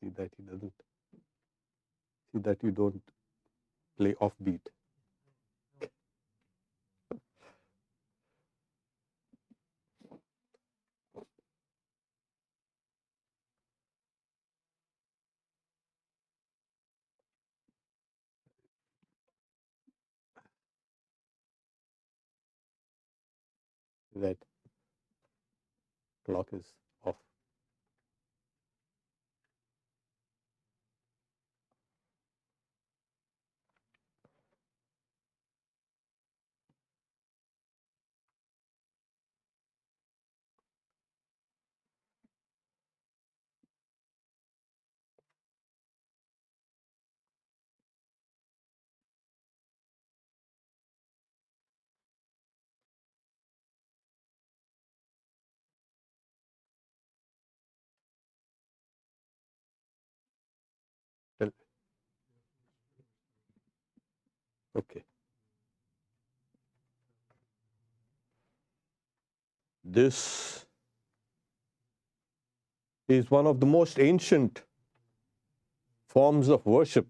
See that he doesn't. See that you don't play offbeat. That clock is off. Well, okay. This is one of the most ancient forms of worship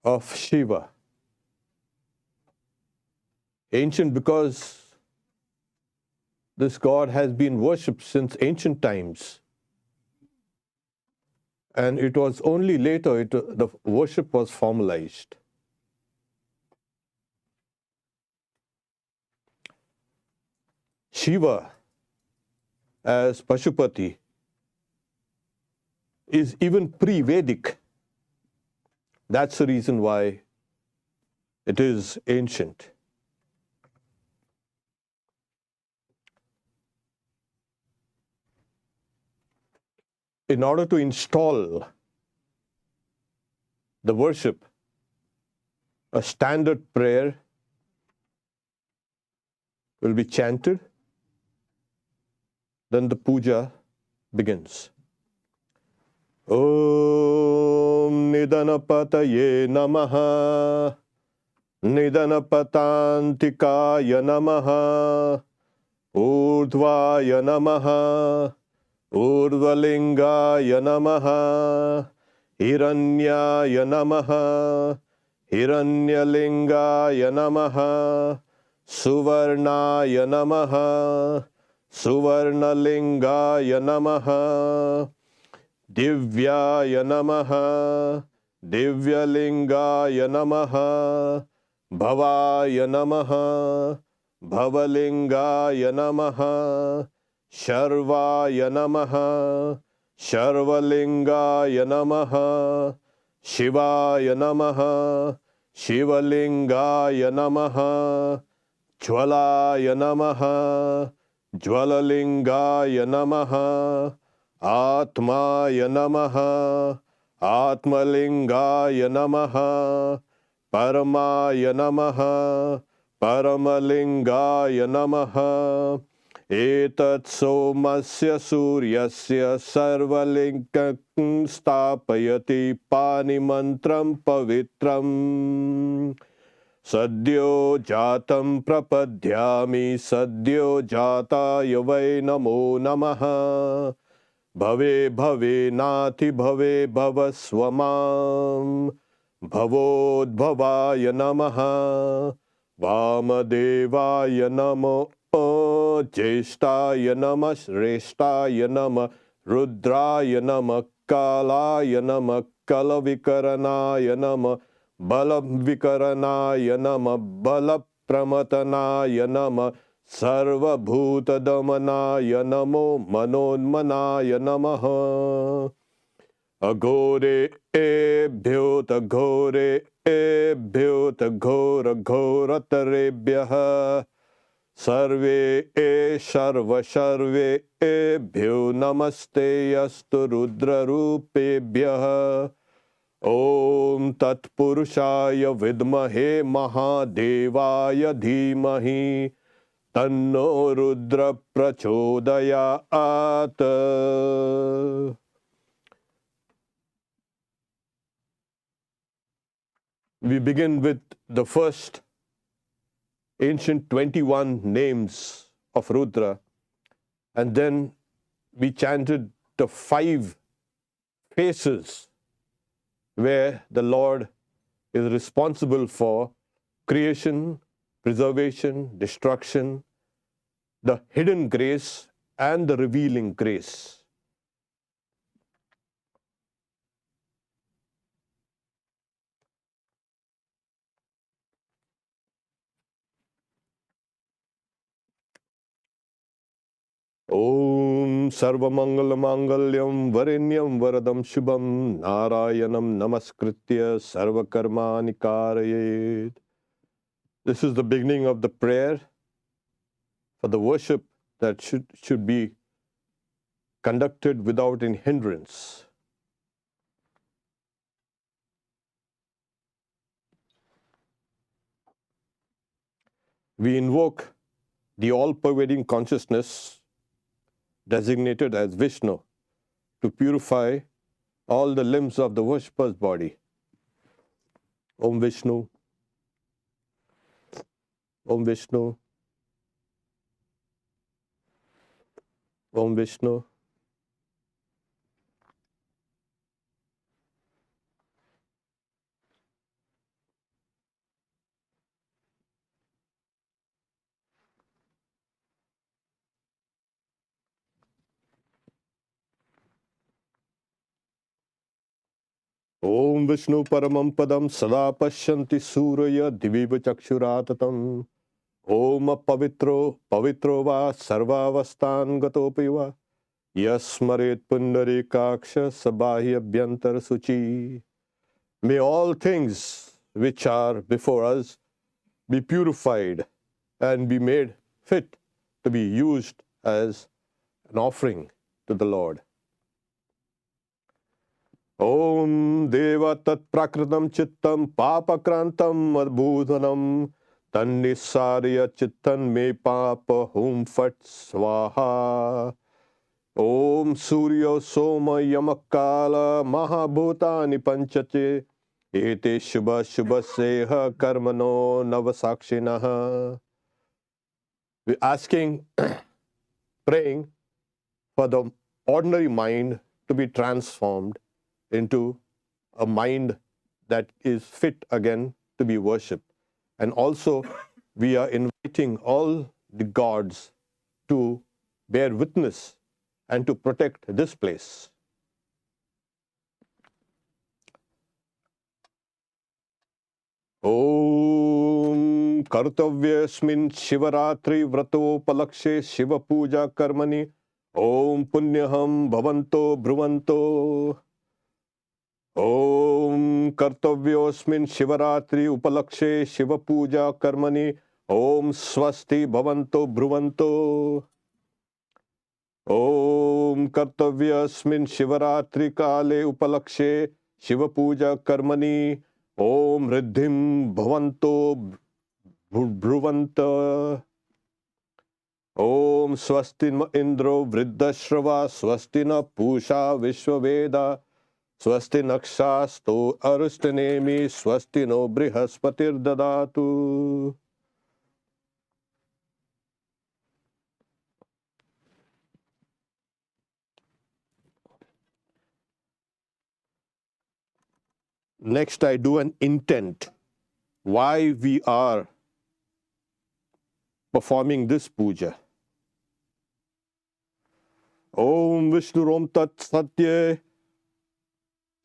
of Shiva. Ancient because this god has been worshipped since ancient times. And it was only later the worship was formalized. Shiva as Pashupati is even pre-Vedic. That's the reason why it is ancient. In order to install the worship, a standard prayer will be chanted, then the puja begins. Om Nidanapataye Namaha Nidanapatantikaya Namaha Urdhvaya Namaha Urdhvalingaya Namaha Hiranyaya Namaha Hiranyalingaya Namaha Suvarnaya Namaha Suvarnalingaya Namaha Divyaya Namaha Divyalingaya Namaha Bhavaya Namaha Bhavalingaya Namaha Sharvaya Namaha Sharvalingaya Namaha Shivaya Namaha Shivalingaya Namaha Jwalaya Namaha Jwalalingaya Namaha Atmaya Namaha Atmalingaya Namaha Paramaya Namaha Paramalingaya Namaha Etat somasya suryasya sarvalingam stapayati pani mantram pavitram Sadyo jatam prapadhyami sadyo jataya vai namo namaha Bhave bhave nati bhave bhavasvamam Bhavodbhavaya namaha Vamadevaya namo Jeshtaya nama Shrestaya nama Rudraya nama Kalaya nama Kalavikaranaya nama Balavikaranaya nama Balapramatanaya nama Sarvabhutadamanaya namo Manonmanaya namaha Agore ebhyota gore ebhyota ghora ghoratarebhyaha Sarve sharva sharve ebhyo namaste yastu rudra rupebhyah Om tat purushaya vidmahe mahadevaya dhimahi Tanno rudra prachodayat We begin with the first ancient 21 names of Rudra, and then we chanted the 5 phases where the Lord is responsible for creation, preservation, destruction, the hidden grace, and the revealing grace. Om Sarvamangala Mangalyam Varenyam Varadam Shubham Narayanam Namaskritya Sarvakarmani Karayet. This is the beginning of the prayer for the worship that should be conducted without any hindrance. We invoke the all-pervading consciousness designated as Vishnu to purify all the limbs of the worshipper's body. Om Vishnu, Om Vishnu, Om Vishnu. Om Vishnu Paramam Padam Sada Pashyanti Suraya Diviva Chakshuratatam. Om Pavitro Pavitro Va Sarvavastan Gatopi Va Yasmaret Pundarikaksha Sabahya Bhyantar Suchi. May all things which are before us be purified and be made fit to be used as an offering to the Lord. Om Deva Tat Prakritam Chittam Papakrantam Adbhutanam Tannissarya Chittan Me Papa Hum Fat Swaha. Om Surya Soma Yamakala Mahabhutani Panchache Ete Shubha Shubha Seha Karmano Navasakshinaha. We're asking, praying for the ordinary mind to be transformed into a mind that is fit again to be worshipped. And also, we are inviting all the gods to bear witness and to protect this place. Om Kartavyasmin Shivaratri Vratopalakshe Shiva Puja Karmani Om Punyaham Bhavanto Bhruvanto. Om Kartavyosmin Shivaratri Upalakshe Shiva Puja Karmani Om Swasti Bhavanto Bhruvanto. Om Kartavyasmin Shivaratri Kale Upalakshe Shiva Puja Karmani Om Riddhim Bhavanto Bhruvanta. Om Swasti Indro Vriddashrava Swasti na Pusha Vishwaveda Swasti Nakshasto Arustinemi Swasti no Brihaspatir Dadatu. Next, I do an intent. Why we are performing this puja. Om Vishnu Rom Tat Satye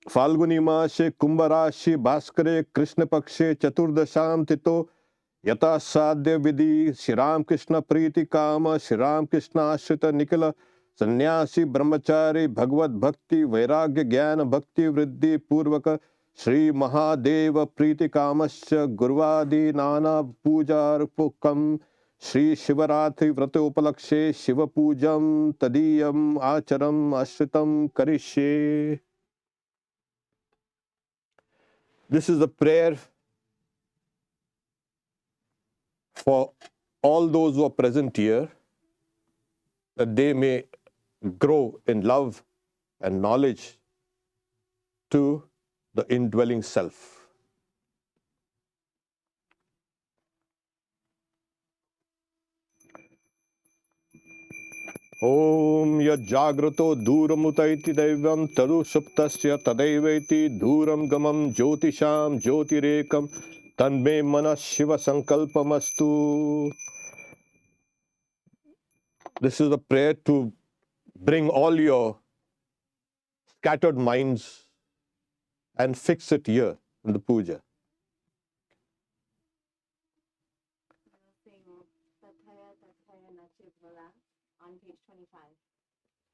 Falguni Mashe Kumbharashi Bhaskare Krishna Pakshe Chaturdasham Tito Yata Sadhya Vidhi Shriram Krishna Priti Kama Shriram Krishna Ashrita Nikala Sannyasi Brahmachari Bhagavad Bhakti Vairagya Jnana Bhakti Vriddhi Purvaka Shri Mahadeva Priti Kamasya Gurvadi Nana Puja Pukam Shri Shivaratri Vratopalakshe Shiva Pujam Tadiyam Acharam Ashritam Karishe. This is a prayer for all those who are present here, that they may grow in love and knowledge to the indwelling self. Om yajjagrato duramutaiti daivam tadu suptasya tadaiveti duram gamam jyotisham jyotirekam tanme manas shiva sankalpamastu. This is a prayer to bring all your scattered minds and fix it here in the puja. On page 25.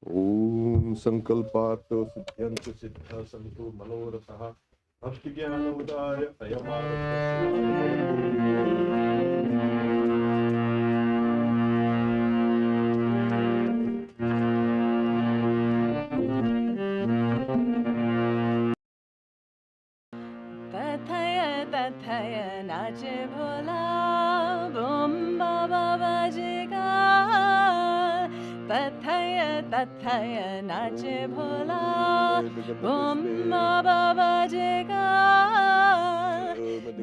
Om sankalparto siddhyantu siddha santu manoratha bhakti jnanamudaya Tathaya tathaya nache bhola bom baba bajega. Tathaya tathaya nache bhola bom baba bajega.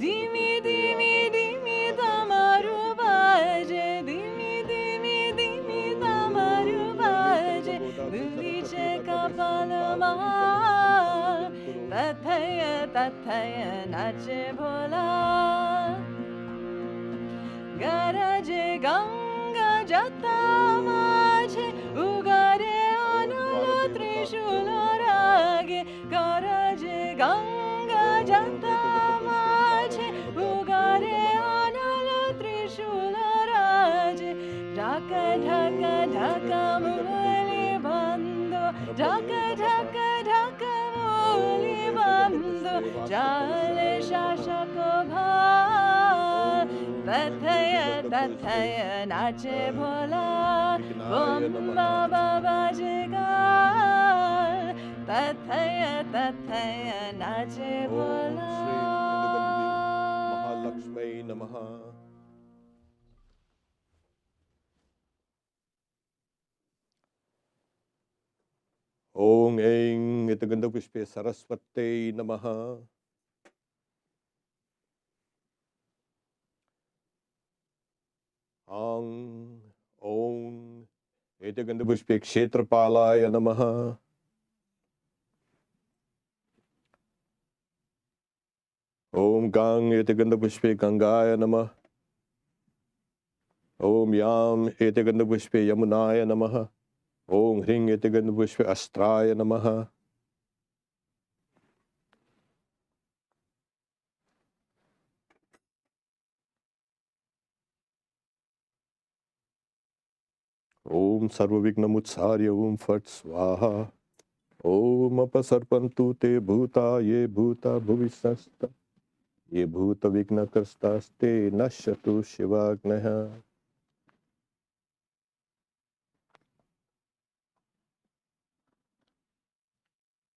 Dimi dimi dimi damaru baje, dimi dimi dimi damaru baje, duliche kapalama. Tathaya tathaya nache bhola. Garaje ganga jata maje, ugare anula trishula rage. Garaje ganga jata maje, ugare anula trishula rage. Dhaka dhaka dhaka muli bando, dhaka dhaka dhaka muli bando, jale shashako bha. Tathaya tathaya nache bhola bom baba bajega. Tathaya tathaya nache bhola. Mahalakshmi namaha. Om Aing Itaganda Pushpe Saraswate Namaha. Ang Om Itaganda Pushpe Kshetrapalaya Namaha. Om Gang Itaganda Pushpe Gangaya Namaha. Om Yam Itaganda Pushpe Yamunaya Namaha. Om Hring Itaganda Pushpe Astraya Namaha. Om Sarvavigna Mutsarya Om Fat Swaha. Om Apasarpantu Te Bhuta Ye Bhuta Bhuvisasta. Ye Bhuta Vigna Karstaste Nashatu Shivagnaha.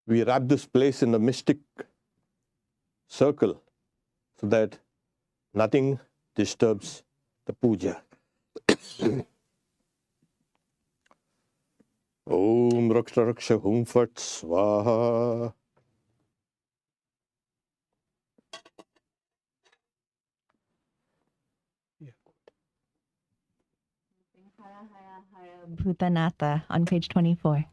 We wrap this place in a mystic circle so that nothing disturbs the puja. Om Raksha Raksha Hum Fat Swaha. Hara Hara Hara Bhutanatha on page 24.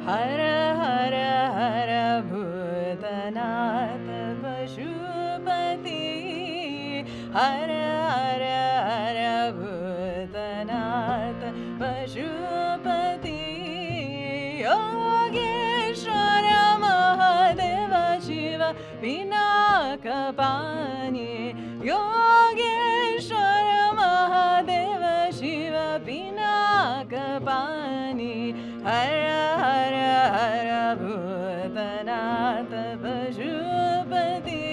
Hara Hara Hara Bhutanatha Pashupati. Hara Hara Hara Bhutanatha Pashupati. Yogeshwara Mahadeva Shiva Pinakapani. Yogeshwara Mahadeva Shiva Pinakapani. Hara Hara Hara Bhutanatha Pashupati.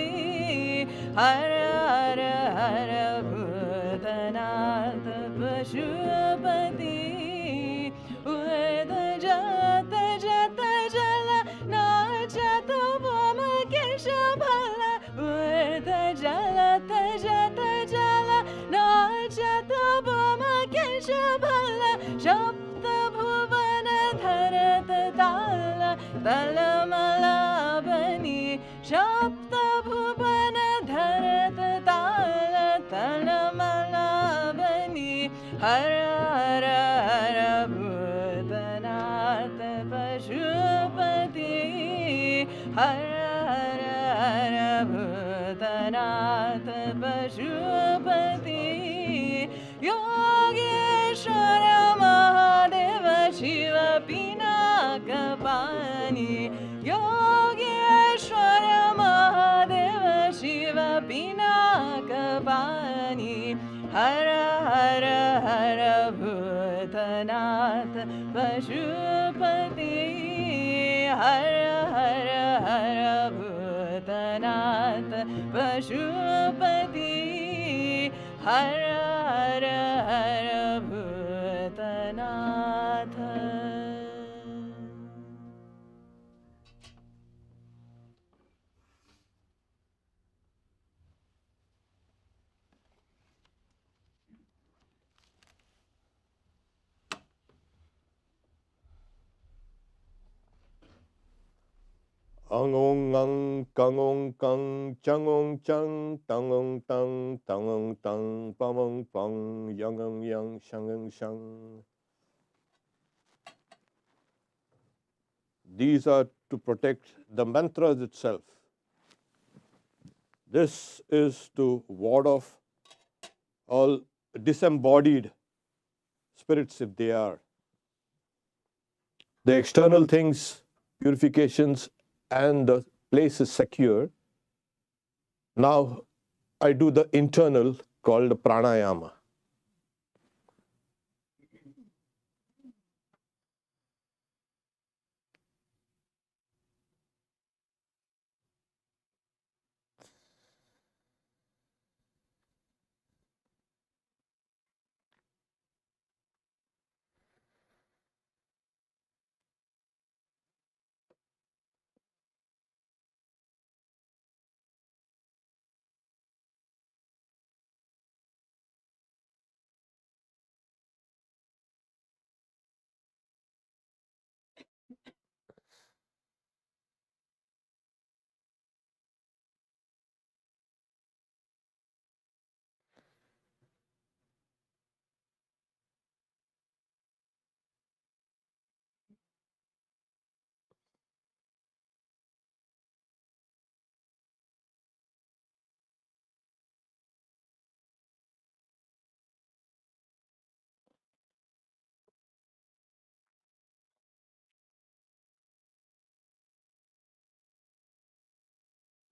Hara Hara Hara Bhutanatha Pashupati. Ueda Jata Jata Jala Nachata Boma Keshabhala. Ueda Jala Jata Jala Nachata Boma Keshabhala. Shapta Bhu तलमलाबनी सप्त भुवन धरत ताल तलमलाबनी हर हर हर भूतनाथ पशुपति हर हर हर भूतनाथ पशुपति योगेश्वर महादेव शिव पिनाकपाणि योगेश्वर महादेव शिव पिनाकपाणि हर हर हर भूतनाथ पशुपति हर हर हर भूतनाथ पशुपति हर हर हर Bhootnath. Angong ang kangong kang changong chang tangong tang tangong tang pamong pang yangong yang shangong shang. These are to protect the mantras itself. This is to ward off all disembodied spirits if they are. The external things, purifications, and the place is secure. Now I do the internal called pranayama.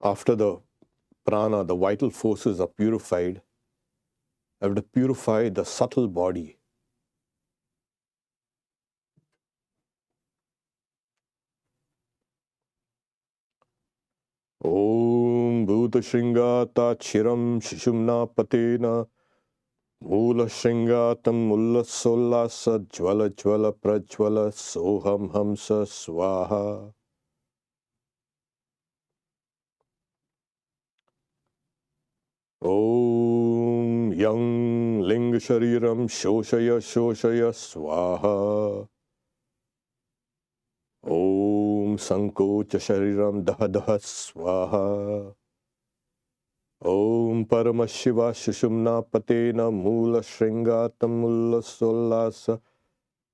After the prana, the vital forces are purified, I have to purify the subtle body. Om Bhuta Shringata Chiram Shishumna Patena Mula Shringatam Mulla Sollasa Jvala Jvala Prajvala Soham Hamsa Swaha. Om Yang Linga Shariram Shoshaya Shoshaya Swaha. Om Sankocha Shariram Daha Daha Swaha. Om Parama Shiva Shishumna Patena Mula Shringatam Mulla Sollasa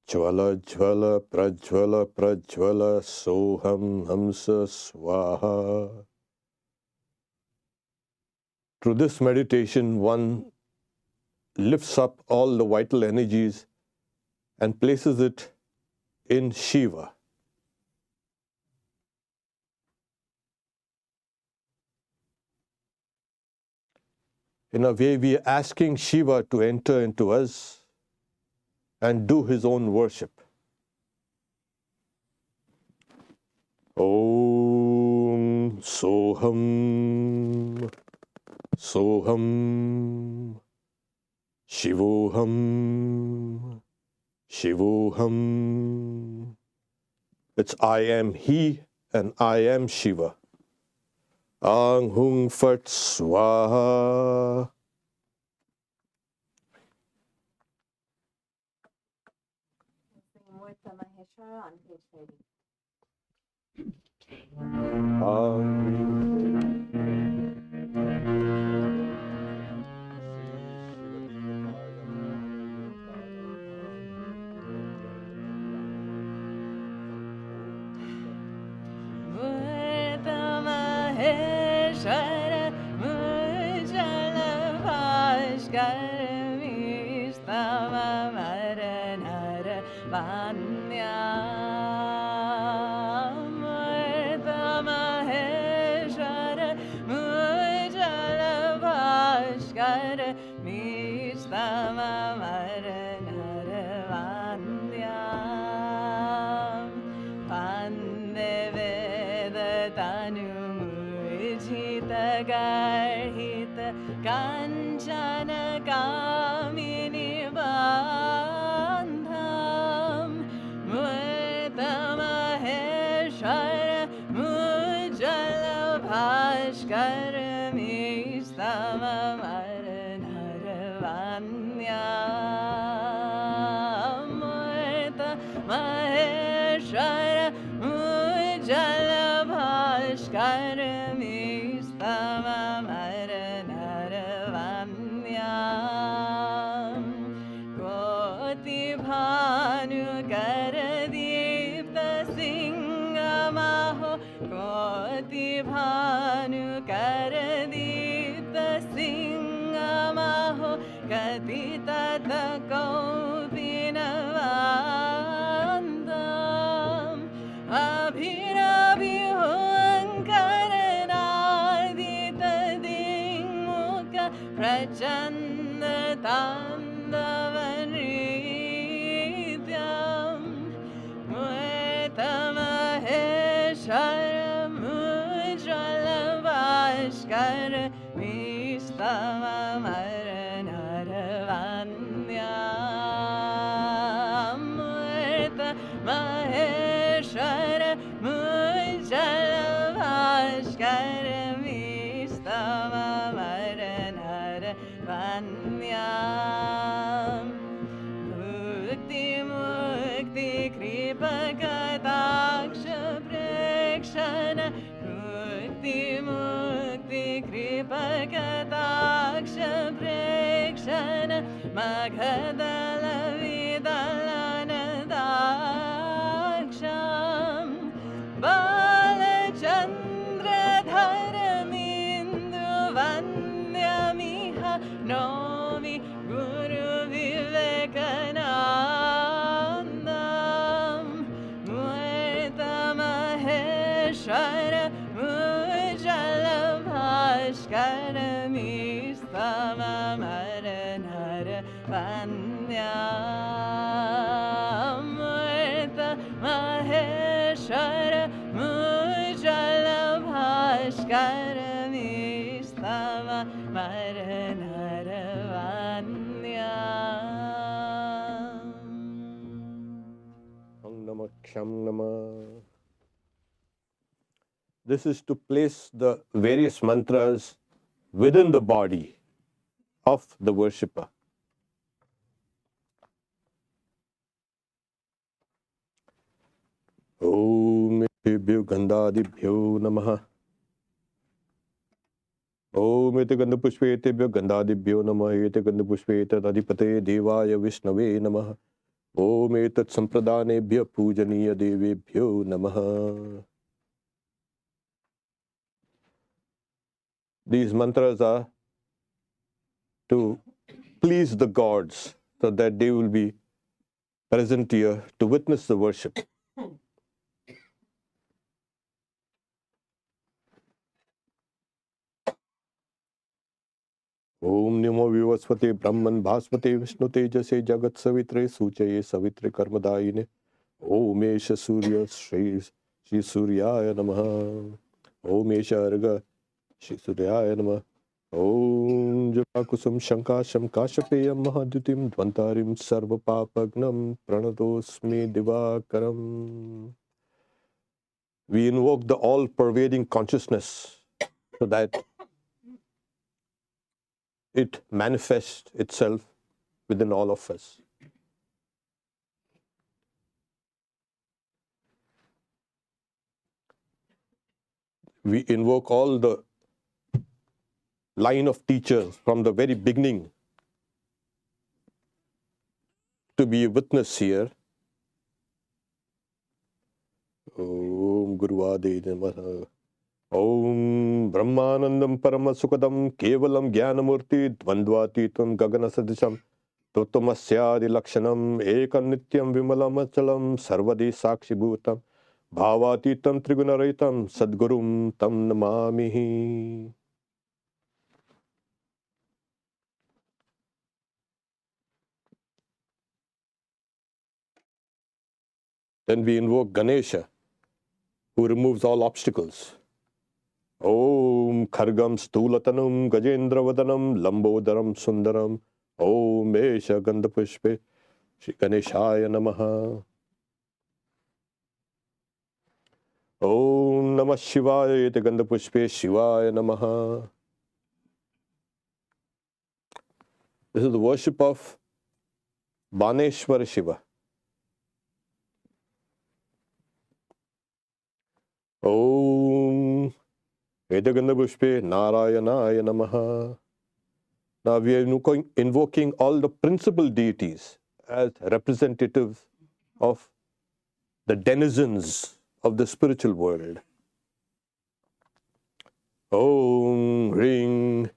Jvala Jvala Prajvala Prajvala Soham Hamsa Swaha. Through this meditation, one lifts up all the vital energies and places it in Shiva. In a way, we are asking Shiva to enter into us and do his own worship. Om Soham Soham Shivoham Shivoham. It's I am he and I am Shiva. Ang Hung Fat Swaha. More Maheshwara on page 30. This is to place the various mantras within the body of the worshipper. Om Etebhyo Gandhadibhyo Namaha. Om Ete Gandha Pushpetebhyo Gandhadibhyo Namaha. Ete Gandha Pushpete Adipate Devaya Vishnave Namaha. Om Etat Sampradhanebhyo Pujaniya Devebhyo Namaha. These mantras are to please the gods so that they will be present here to witness the worship. Om Namo Vivasvate Brahman Bhasvate Vishnu Tejase Jagat Savitre Suchaye Savitre Karmadayine. Om Esha Surya Shri Suryaya Namaha. Om Esha Arga Shri Suryaya Namaha. Om Japa Kusum Shankasham Kashapeyam Mahadutim Dvantarim Sarva Papagnam Pranadosmi Divakaram. We invoke the all-pervading consciousness so that it manifests itself within all of us. we invoke all the line of teachers from the very beginning to be a witness here. Om Guruvade Namaha. Om Brahmanandam Paramasukadam Kevalam Jnanamurti Dvandvatitam Gagana Sadisham Tuttamasyadi Lakshanam Ekam Nityam Vimalam Achalam Sarvadi Sakshi Bhutam Bhavatitam Trigunaraitam Sadgurum Tam Namamihi. Then we invoke Ganesha, who removes all obstacles. Om Khargam Stulatanam Gajendra Lambodaram Sundaram Om Esha Gandapushpe Shri Ganeshaya Namaha. Om Namah Shivaya Ete Gandapushpe Shivaya Namaha. This is the worship of Baneshwara Shiva. Om Ete Gandapushpe Narayanaya Namaha. Now we are invoking all the principal deities as representatives of the denizens of the spiritual world. Om Ring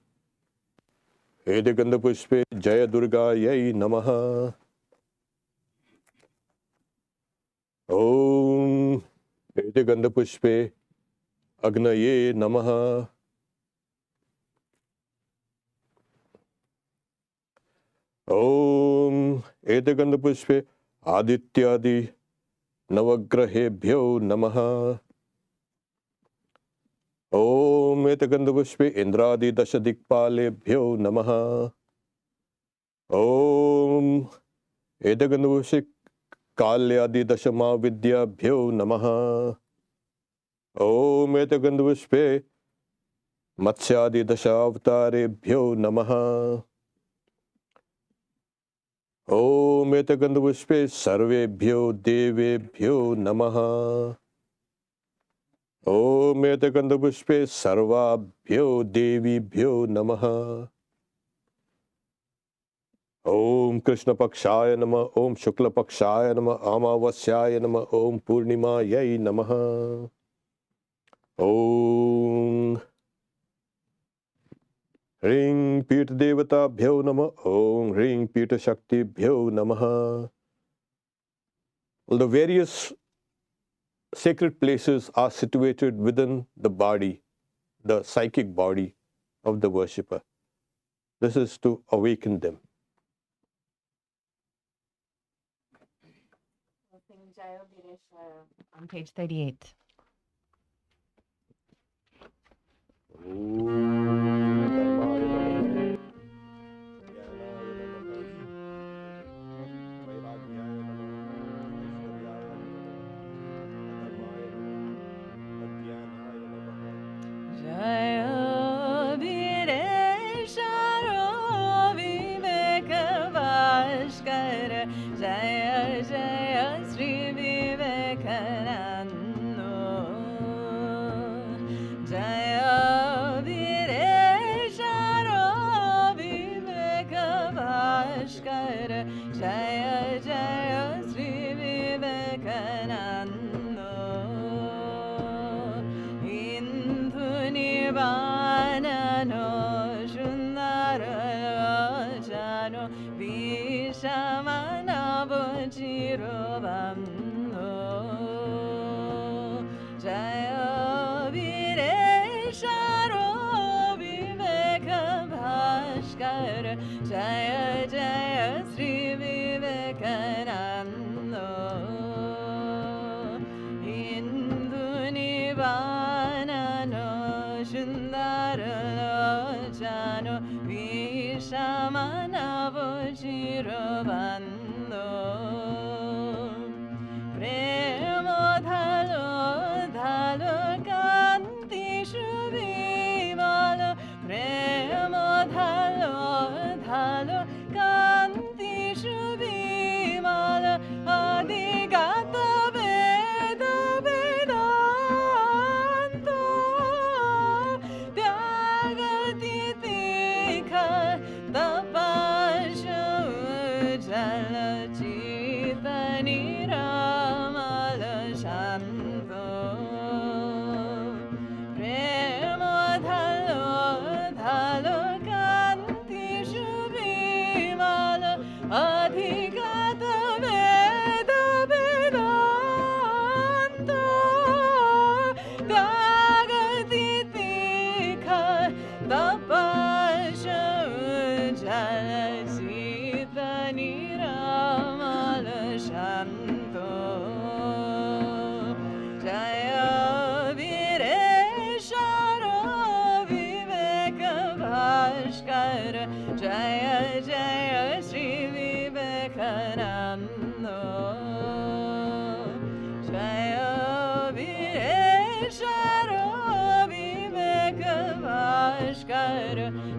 Ede Gandapushpe Jaya Durga Yai Namaha. Om Ede Gandapushpe Agnaye Namaha. Om Ede Gandapushpe Adityadi Navagrahebhyo Namaha. Om Ete Gandapushpe Indradi Dashadikpalebhyo Namaha. Om Ete Gandapushpe Kalyadi Dashama Vidyabhyo Namaha. Om Ete Gandapushpe Matsyadi Dashavtarebhyo Namaha. Om Ete Gandapushpe Sarvebhyo Devebhyo Namaha. Om Ete Gandapushpe Sarvabhyo Devibhyo Namaha. Om Krishna Pakshaya Nama, Om Shukla Pakshaya Nama, Amavasyaya Nama, Om Purnima Yai Namaha. Om Ring Pita Devata Bhyo Nama, Om Ring Pita Shakti Bhyo Namaha. Well, the various sacred places are situated within the body, the psychic body of the worshipper. This is to awaken them. On page 38. niramal shanto prema dhalo dhalo kanti shubhimal adhigata veda vedanto dagati tikha tapasya jalasita niramal shanto jaya vireshara viveka bhaskar jaya jaya Shri Vivekananda jaya vireshara viveka bhaskar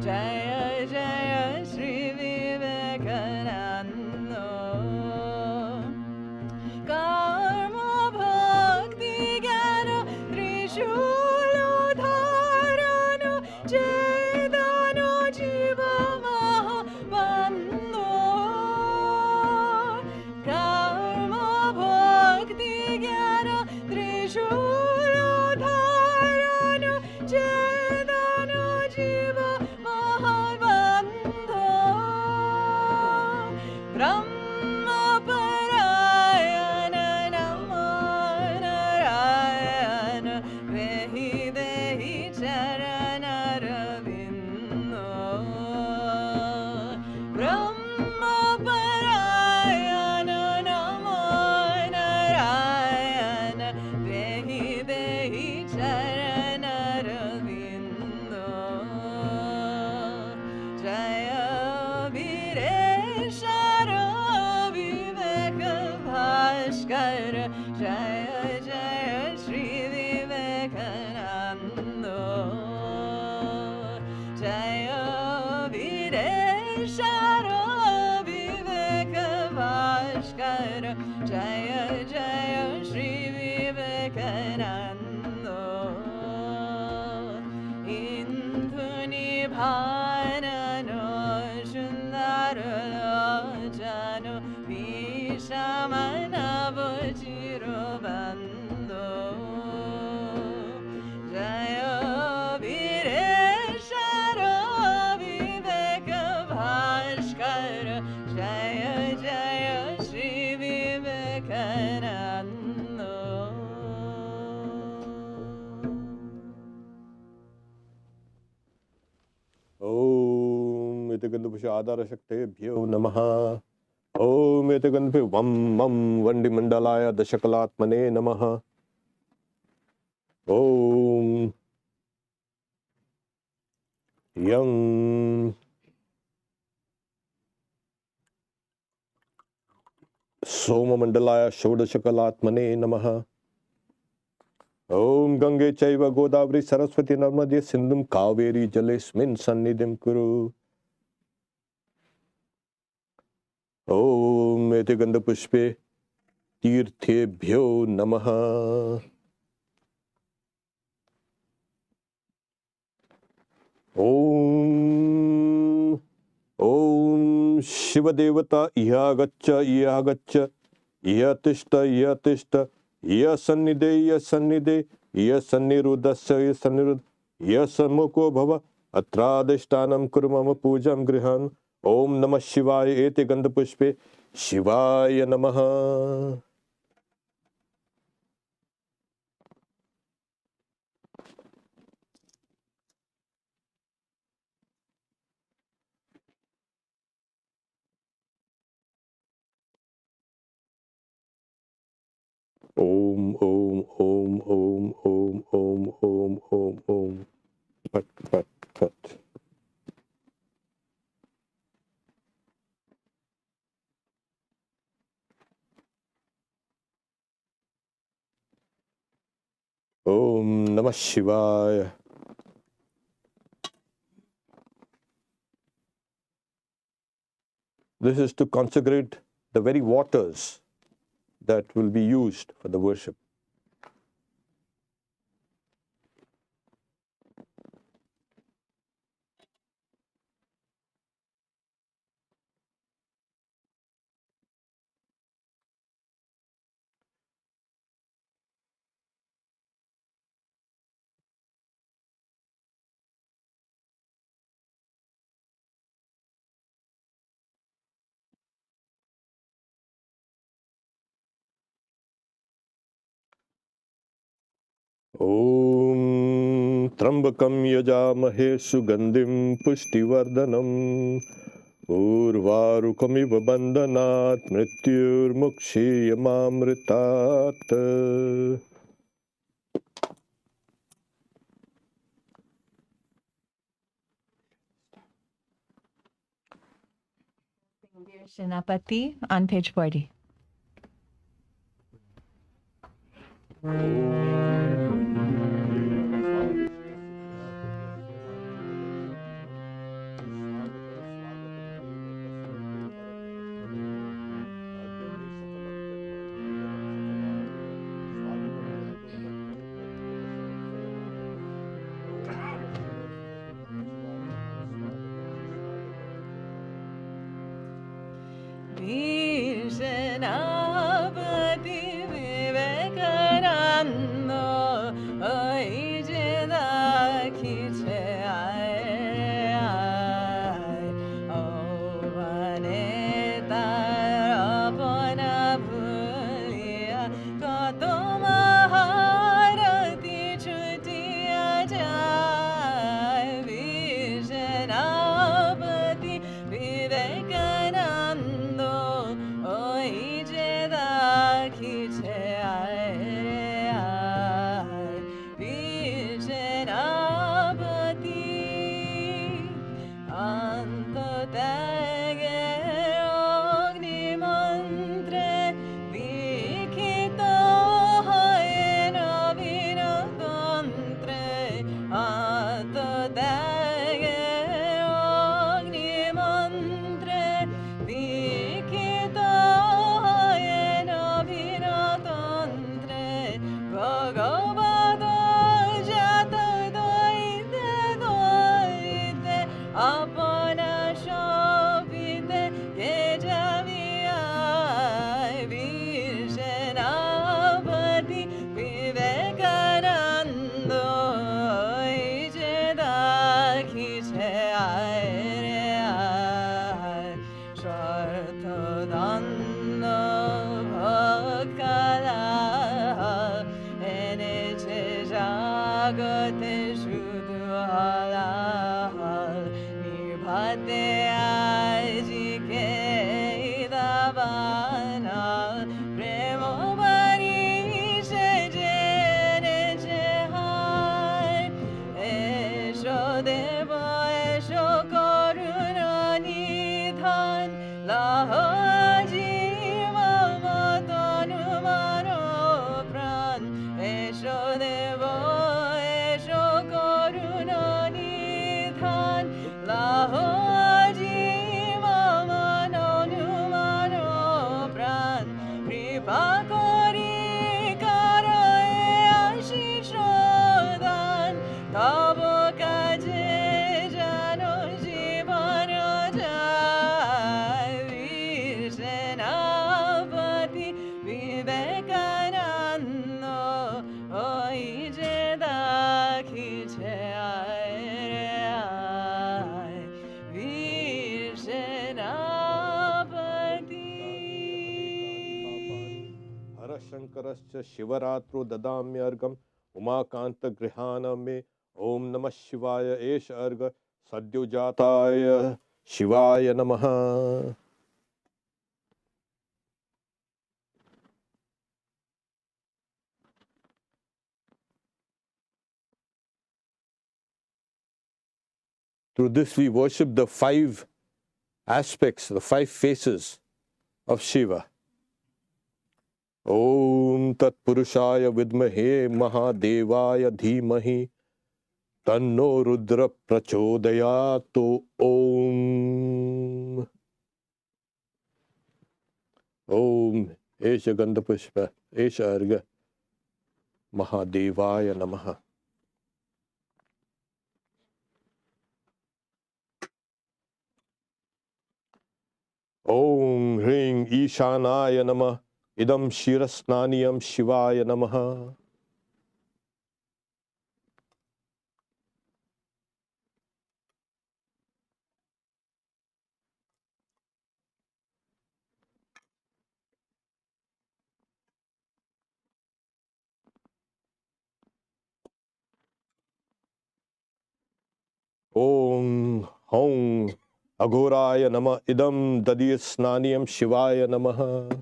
jaya jaya Shri Vivekananda karma bhakti gyana trishulo dharana chetano jiva mahabandho karma bhakti gyana trishulo dharana chetano jiva mahabandho brahma parayana namo narayana vehi dehi charanaravindo brahma parayana namo narayana vehi dehi charanaravindo jaya vireshara viveka bhaskar jaya jaya Shri Vivekananda jaya vireshara viveka bhaskar jaya jaya Shri Vivekananda indhuni bhanano shundara lojano vishamana vajiro bando jaya vireshara viveka bhaskar jaya jaya Shri Vivekananda Om iti gandhapusha adara shaktebhyo namaha. Om iti gandhapusha vam mam vandi mandalaya dashakalatmane namaha. Om yang soma mandalaya shodashakalatmane namaha. Om Gange Chaiva Godavari Saraswati Narmade Sindhum Kaveri Jalesmin Sannidhim Kuru. Om Ete Gandha Pushpe Tirthebhyo Namaha. Om Om Shiva Devata Ihagaccha Ihagaccha Ihatishta Ihatishta Iya Sannide Iya Sannirudasya Iya Sannirud Iya Sammukho Bhava Atradishtanam Kurmama Pujam Grihan. Om Namah Shivaya Ete Gandha Pushpe Shivaya Namaha. Om Om Om Om Om Om Om Om Om. Cut, cut, cut. Om Namah Shivaya. This is to consecrate the very waters that will be used for the worship. ॐ त्र्यम्बकं यजामहे सुगन्धिं पुष्टिवर्धनम् उर्वारुकमिव बन्धनात् मृत्युर्मुक्षीयमामृतात्. Dear Senapati on page 40. Senapati Vivekananda, oi je dakhi che aaye aaye, o vaneta apna bhuliya kato maharati chutiya jaye. Senapati Vivekananda, oi je dakhi che aaye aaye. Senapati antotage agni mantre dikito hoye navina tantre. Antotage agni mantre dikito hoye navina tantre. Bhagavata jata doite doite apana shobite ye javiyai. Senapati Vivekananda, oi je dakhi che aaye aaye. Swarthadanna bhakala ene che jagate shuddhu halal. Nibhate aji ke davana premo bari se jene che hai. Esho deva esho karuna nidhan laho jiva matanu mano pran. Esho deva esho karuna nidhan laho jiva matanu mano pran. Kripa kori karaye ashish dan tabo kaje jano jivan jai. Senapati Vivekananda, oi je dakhi che aaye aaye. Senapati. हरशंकरश्च शिवरात्रो ददाम्यर्घम् Umakant गृहाण मे ओम नमः शिवाय एष अर्घ सद्योजाताय शिवाय नमः. Through this we worship the five aspects, the five faces of Shiva. Om Tat Purushaya Vidmahe Mahadevaya Dhimahi Tanno Rudra Prachodayato. Om. Om Esha Gandhapushpa Esha Arga Mahadevaya Namaha. Om Hring Ishanaya Namah Idam Shirasnaniyam Shivaya Namaha. Om Hong Agoraya Nama Idam Dadiyasnaniyam Shivaya Namaha.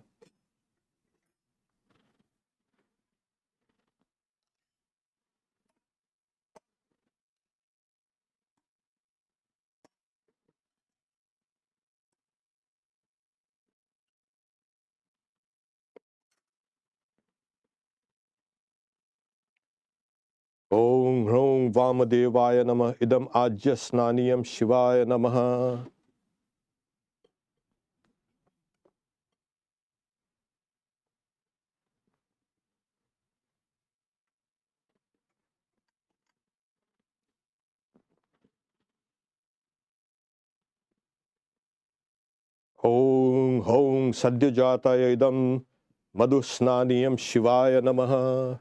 Om Hong Vamadevaya Nama Idam Ajyasnaniyam Shivaya Namaha. Om Hong Sadyajataya Idam Madhusnaniyam Shivaya Namaha.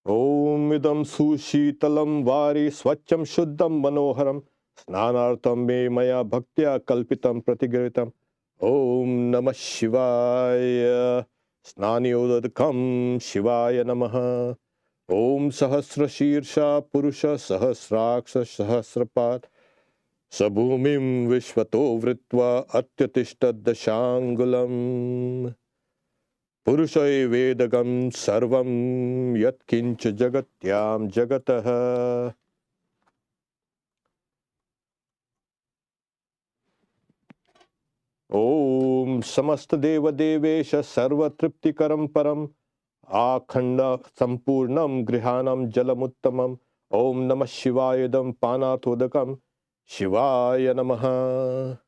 Om Idam Sushitalam Vari Swacham Shuddham Manoharam Snanartam Me Maya Bhaktya Kalpitam Pratigritam. Om Namah Shivaya Snaniodadakam Shivaya Namaha. Om Sahasra Shirsha Purusha Sahasraksha Sahasrapat Sabhumim Vishvato Vritva Atyatishta Dashangulam. Purushai Vedagam Sarvam Yatkincha Jagatyam Jagataha. Om Samasta Deva Devesha Sarva Triptikaram Param Akhanda Sampurnam Grihanam Jalamuttamam. Om Namah Shivayadam Panathodakam Shivaya Namaha.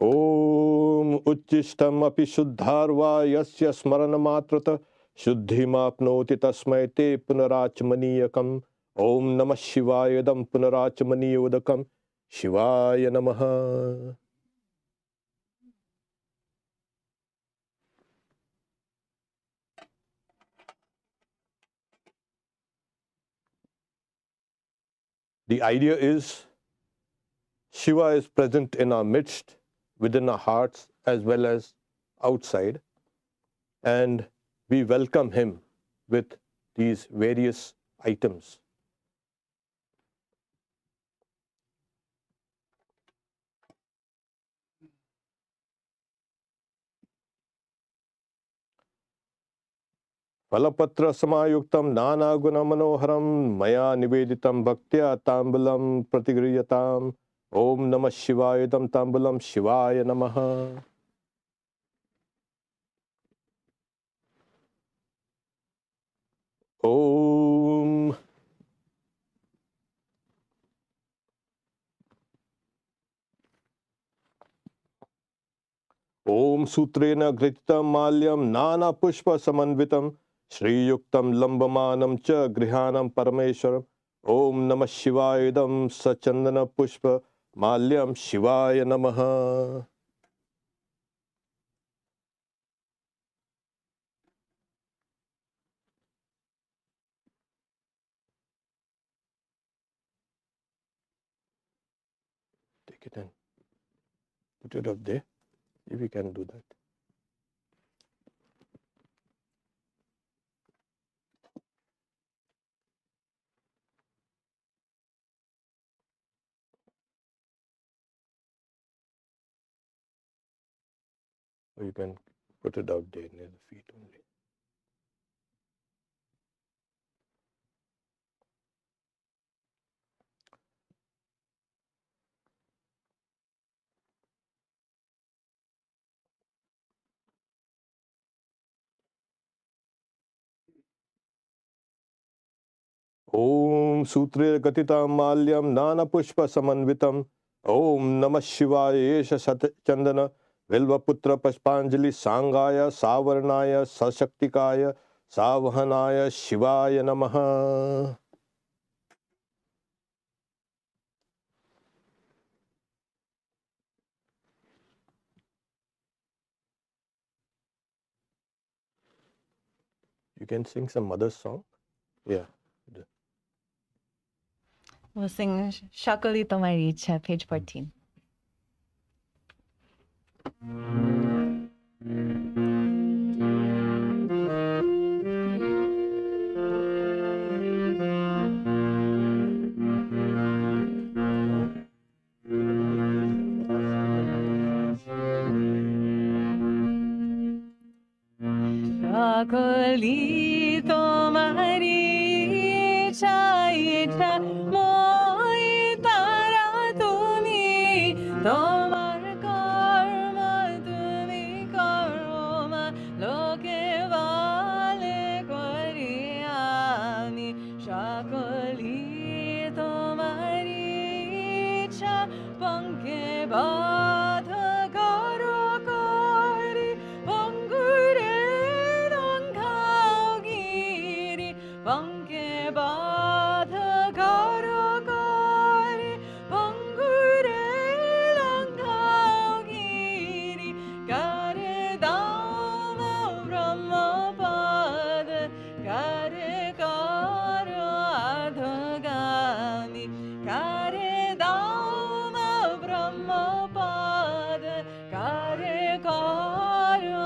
Om Uchishtam Api Shuddharva Yasya Smarana Matrata Shuddhimapnoti Tasmai Te Punarachmaniyakam. Om Namah Shivayadam Punarachmaniyodakam Shivaya Namaha. The idea is Shiva is present in our midst, within our hearts as well as outside, and we welcome him with these various items. Falapatra Samayuktam Nana Guna Manoharam Maya Niveditam Bhaktya Tambulam Pratigriyatam. Om Namah Shivayadam Tambulam Shivaya Namaha. Om Om Sutrena Grititam Malyam Nana Pushpa Samanvitam Shri Yuktam Lambamanam Cha Grihanam Parameshwaram. Om Namah Shivayadam Sachandana Pushpa Malyam Shivaya Namaha. Take it and put it up there, if you can do that. Or you can put it out there near the feet only. Om Sutre Gatita Malyam Nana Pushpa Samanvitam. Om Namah Shivaya Esha Sat Chandana Vilvaputra Pashpanjali Sangaya Savarnaya Sashaktikaya Savahanaya Shivaya Namaha. You can sing some mother's song. Yeah, We'll sing Shakalito Maricha, page 14. Shakalito Maricha, icha moi tara tumi, tomar karma tumi karma, loke vale koriami. Shakalito Maricha, panke badha karo kori, pangure giri, panke badha karo kori, pangure giri, kare dama brahmapad, kare karo adhagami, kare dama brahmapad, kare karo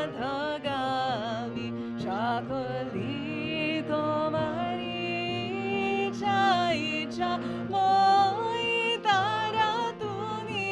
adhagami. Shakalito Maricha, icha moi tara tumi,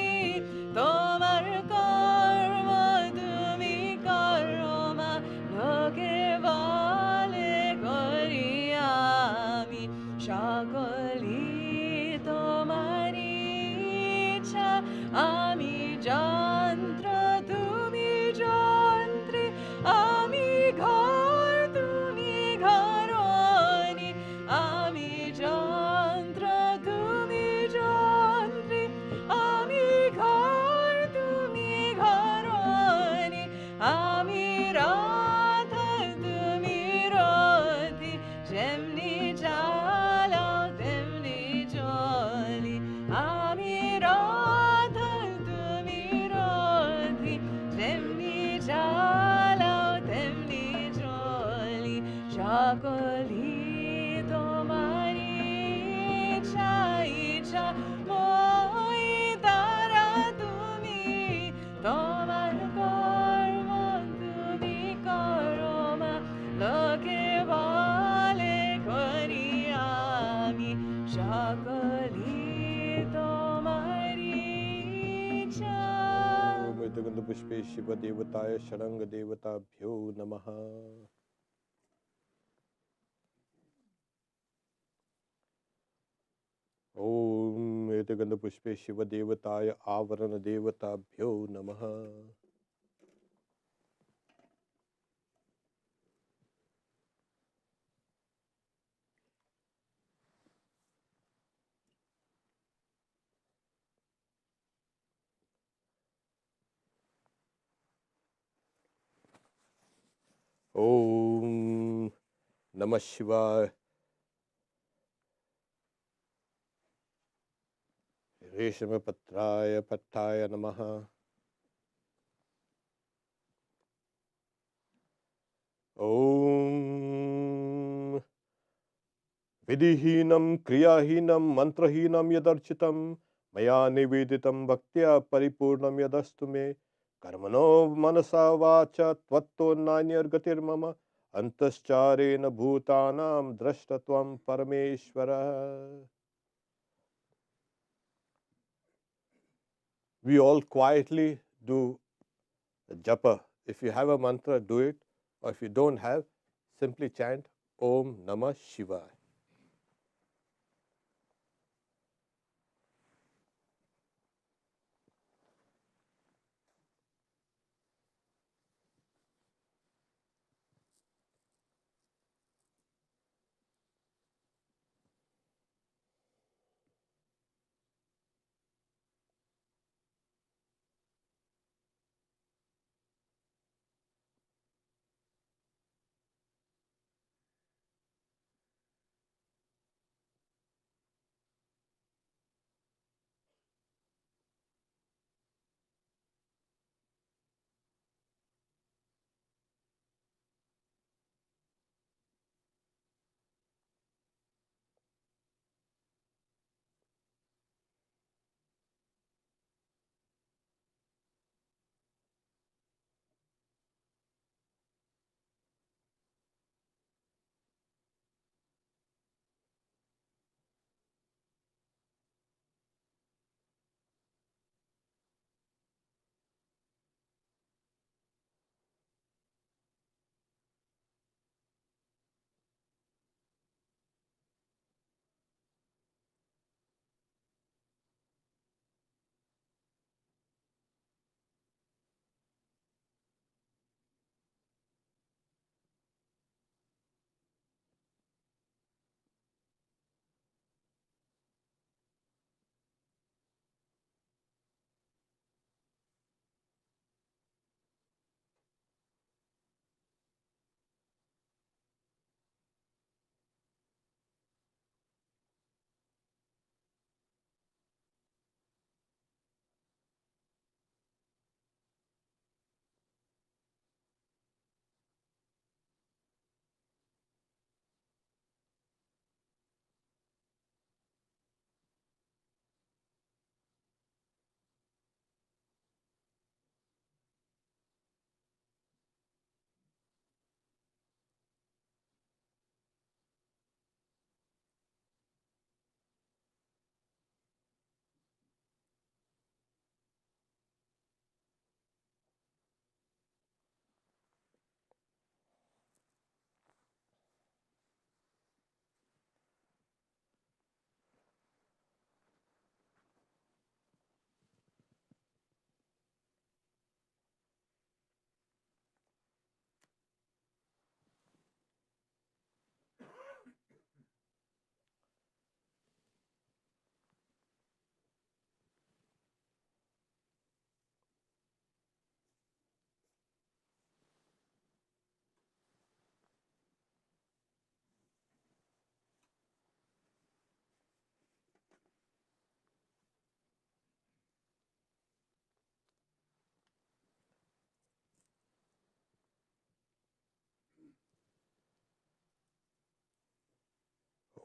tomar karma tumi karma, loke vale koriami. Shakalito Maricha, ami jantra tumi jantri, ami ghar tumi gharoni, ami jantra tumi jantri, ami ghar tumi gharoni, ami radha tumi roti, jemni chalao temni choli, ami radha tumi roti, jemni chalao temni choli. Shakalito Maricha, icha moi tara tumi, tomar karma tumi karma, loke vale koriami. Shakalito Maricha. Gandha pushpe Shiva Devataya Sharanga Devatabhyo Namaha. Om Gandha pushpe Shiva Devataya Avarana Devatabhyo Namaha. Om Namah Shivaya. Reshama Patraya Pataya Namaha. Om Vidihinam Kriyahinam Mantrahinam Yadarchitam Maya Niveditam Bhaktya Paripurnam Yadastu me Karmano Manasa Vacha Tvatto Nanyar Gatir Mama Antascharena Bhutanam Drashtatvam Parameshwara. We all quietly do Japa. If you have a mantra, do it. Or if you don't have, simply chant Om Namah Shivaya.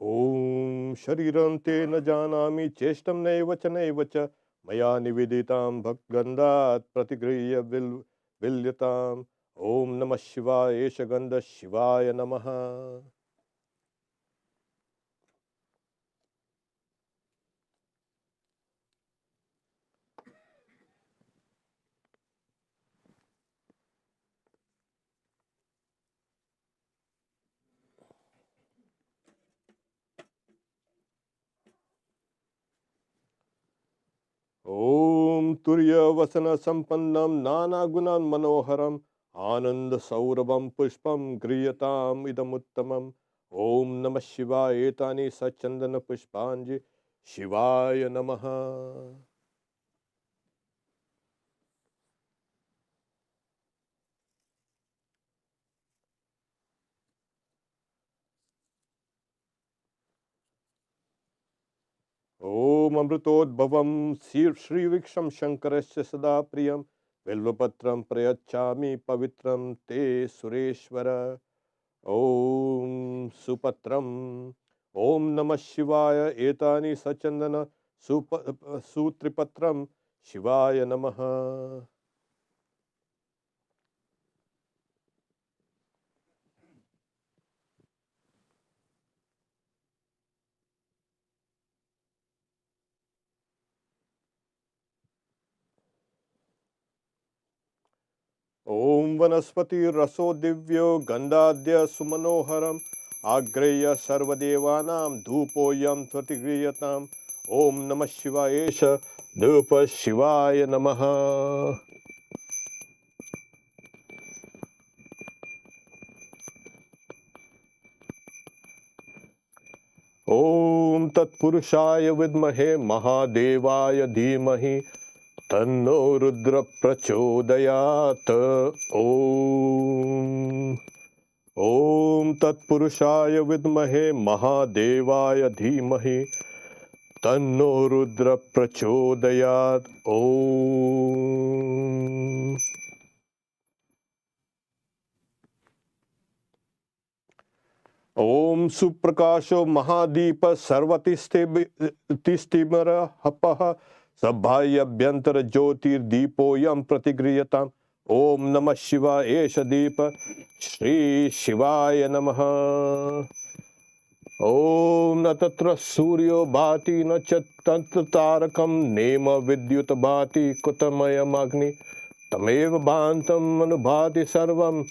Om Shariram te na janami chestam naiva cha maya niveditam bhakgandat pratigriya vilyatam. Om Namah Shivaya Esha Ganda Shivaya Namaha. Om Turya Vasana Sampannam Nana Gunan Manoharam Ananda Saurabam Pushpam Griyatam Idamuttamam. Om Namah Shivaya Etani Sachandana Pushpanji Shivaya Namaha. Om Amritodbhavam Sri Viksham Shankarasya Sada Priyam Vilvapatram Prayachami Pavitram Te Sureshwara. Om Supatram. Om Namah Shivaya Etani Sachandana Sutripatram Shivaya Namaha. Om Vanaspati Raso Divyo Gandhadya Sumanoharam Agreya Sarvadevanam Dhupoyam Tvatigriyatam. Om Namah Shivaya Esha Dhupa Shivaya Namaha. Om Tat Purushaya Vidmahe Mahadevaya Dhimahi Tanno Rudra Prachodayat. Om Om Tat Purushaya Vidmahe Mahadevaya Dhimahi Tanno Rudra Prachodayat. Om Om Suprakasho Mahadeepa Sarvatistimara Hapaha Sabhaya Bhyantara Jyotir Deepo Yam Pratigriyatam. Om Namah Shiva Esha Deepa Shri Shivaya Namaha. Om na tatra suryo bhati na chattanta tarakam nema vidyut bhati kutamaya magni tameva bhantam anubhati sarvam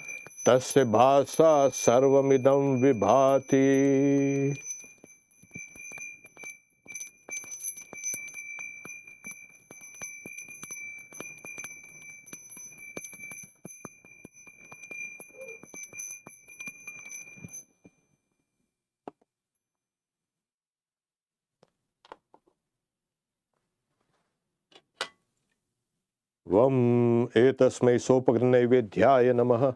tasya bhasa sarvamidam vibhati. Vam etasmai sopagranaivedhyaya namaha.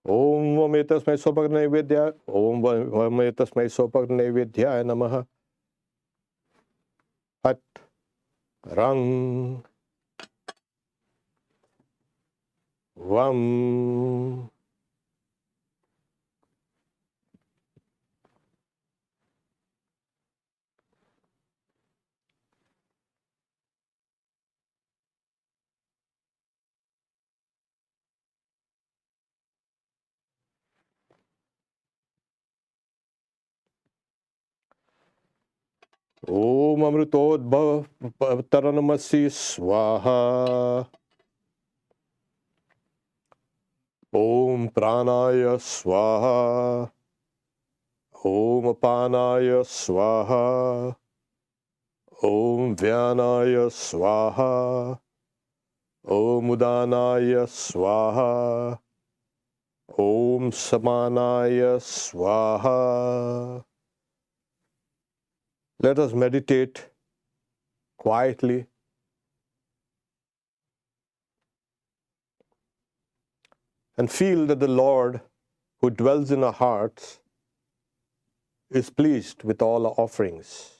Om vam etasmai sopagranaivedhyaya. Om vam etasmai sopagranaivedhyaya namaha. Hat rang vam. Om Amritodbhav Taranamasi Swaha. Om Pranaya Swaha. Om Apanaya Swaha. Om Vyanaya Swaha. Om Udanaya Swaha. Om Samanaya Swaha. Let us meditate quietly and feel that the Lord who dwells in our hearts is pleased with all our offerings.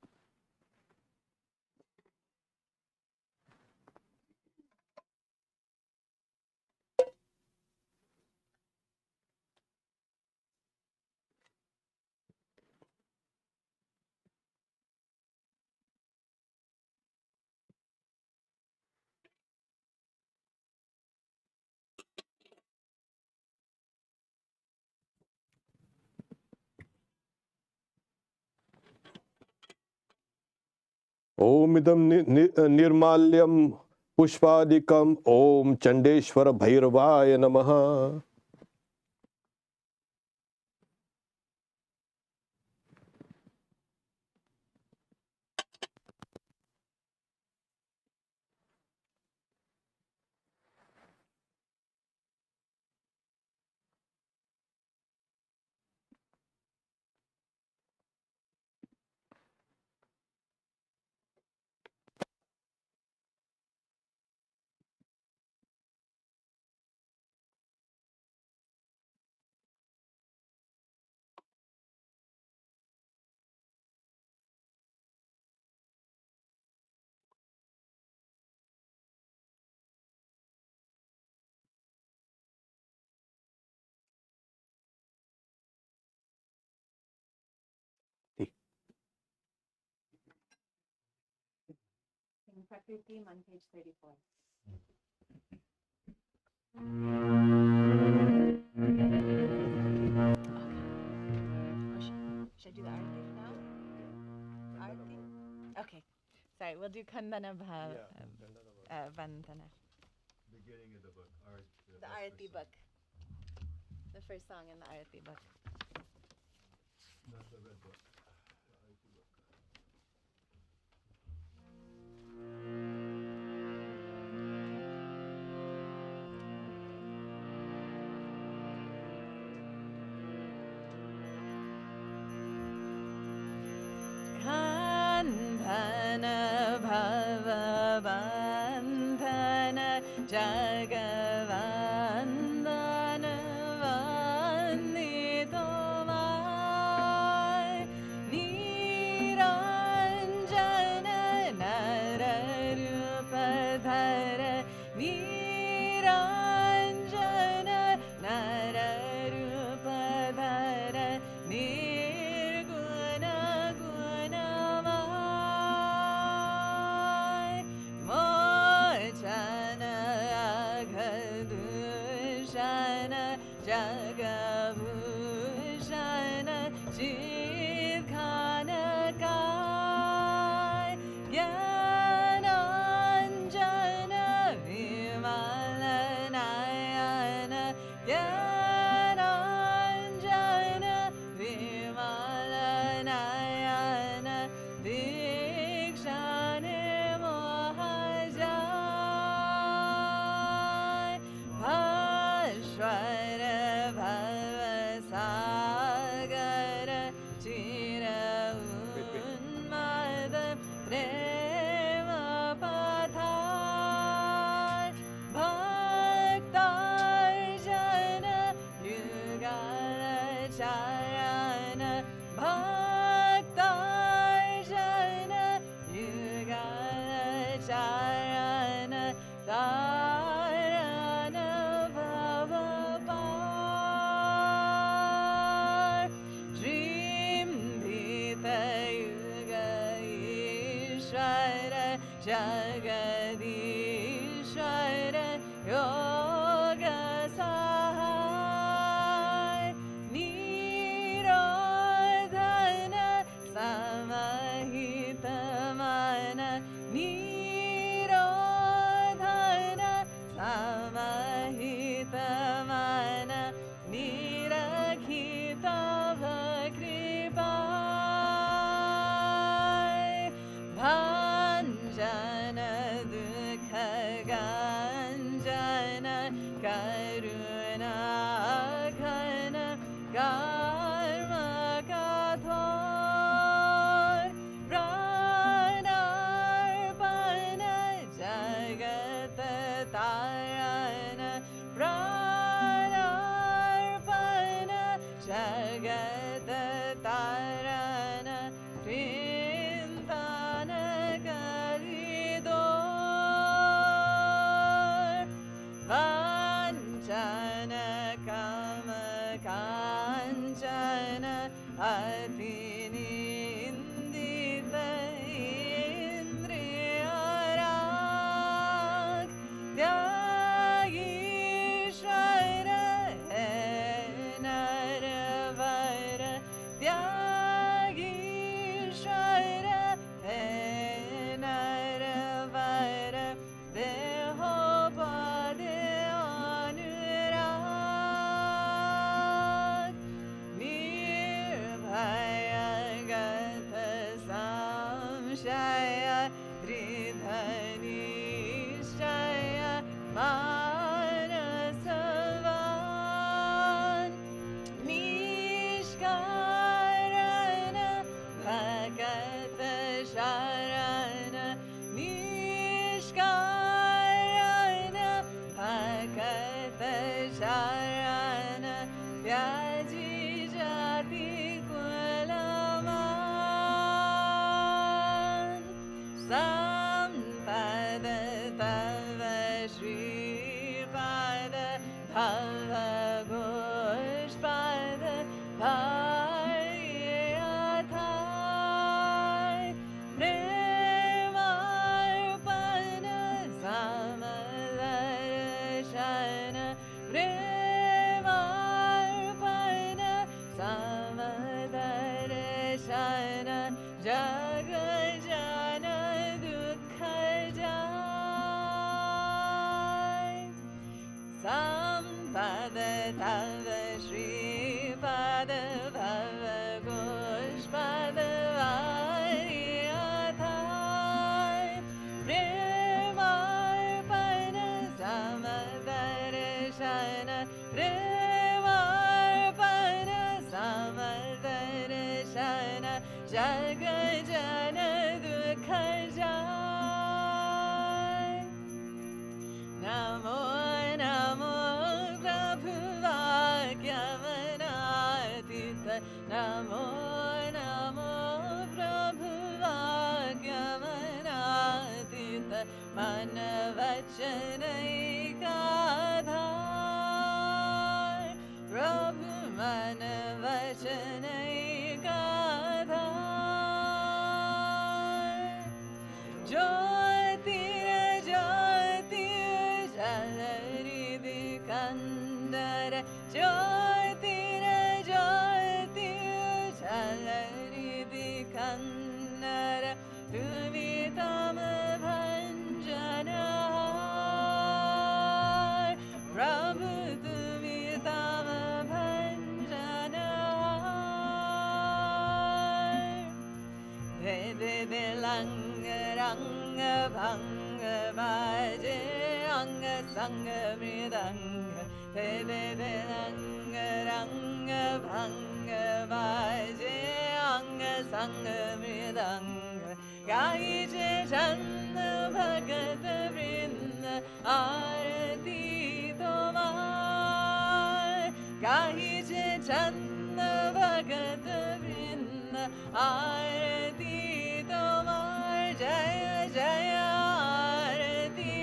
Om idam nirmalyam pushpadikam. Om Chandeshwara Bhairavaya Namaha. Prakriti on page 34. Should I do the arati now? Arati? Okay. Sorry, we'll do Kandana Vandana. Beginning of the book, The arati book. The first song in the arati book. not the red book. Kandana Bhava Bandhana Jagavandana Vanditomai Niranjana Nararupadhara Niranjana Nararupadhara Nirguna Gunamai Mochana Aghadushana Jagabhushana Chidkhanakai Gyananjana Vimalanayana Gyananjana Vimalanayana Dikshane Mohajai Bhashwara Bhavasagara Chira Unmada Prema Pathar Bhaktarjana Yugalacharana Bhaktarjana Yugalacharana Tarana Bhavapar Shrimdhita Yuga Ishvara Jagadishvara Yoga Sahai Nirodhana Samahitamana Nirodhana Samahitamana Nirakhita Vakripai Bhanjana Dukha Ganjana Karuna Khana Karma Kathor Pranarpana Jagata Tarana Pranarpana Jagata Tarana Printana Kalidor Vanchana Kama Kanchana Atinindita Indriyarak Tyagishvara Naravara Tyagishvara Patikulam Sampada Tava Shripada Bhava Pushpada Paryathai Premarpana Samadarshana Premarpana Samadarshana Jagajana Dukkhaja Sampada Tava Shripada Bhava Pushpada Varyathai Premarpana Samadarshana Premarpana Samadarshana Jagajana Dukkhaja Namo Namo Prabhuvagyamanatit Namo Namo Prabhuvagyamanatit Manavachanaikadhar Prabhu Manavachanaikadhar Jyotir Jyotir Jalaridhi Kandara Jyotir Jyotir Jalaridhi Kandara Tuvitama Bhanjana Prabhu Tuvitama Bhanjana Vede Langa Ranga Bhanga Baje Anga Sanga Mridanga Vede Langa Ranga Bhanga Baje Anga Sanga Mridanga Gaije Channa Bhagata Vrinda Arati Tomar Gaije Channa Bhagata Vrinda Arati Tomar Jaya Jaya Arati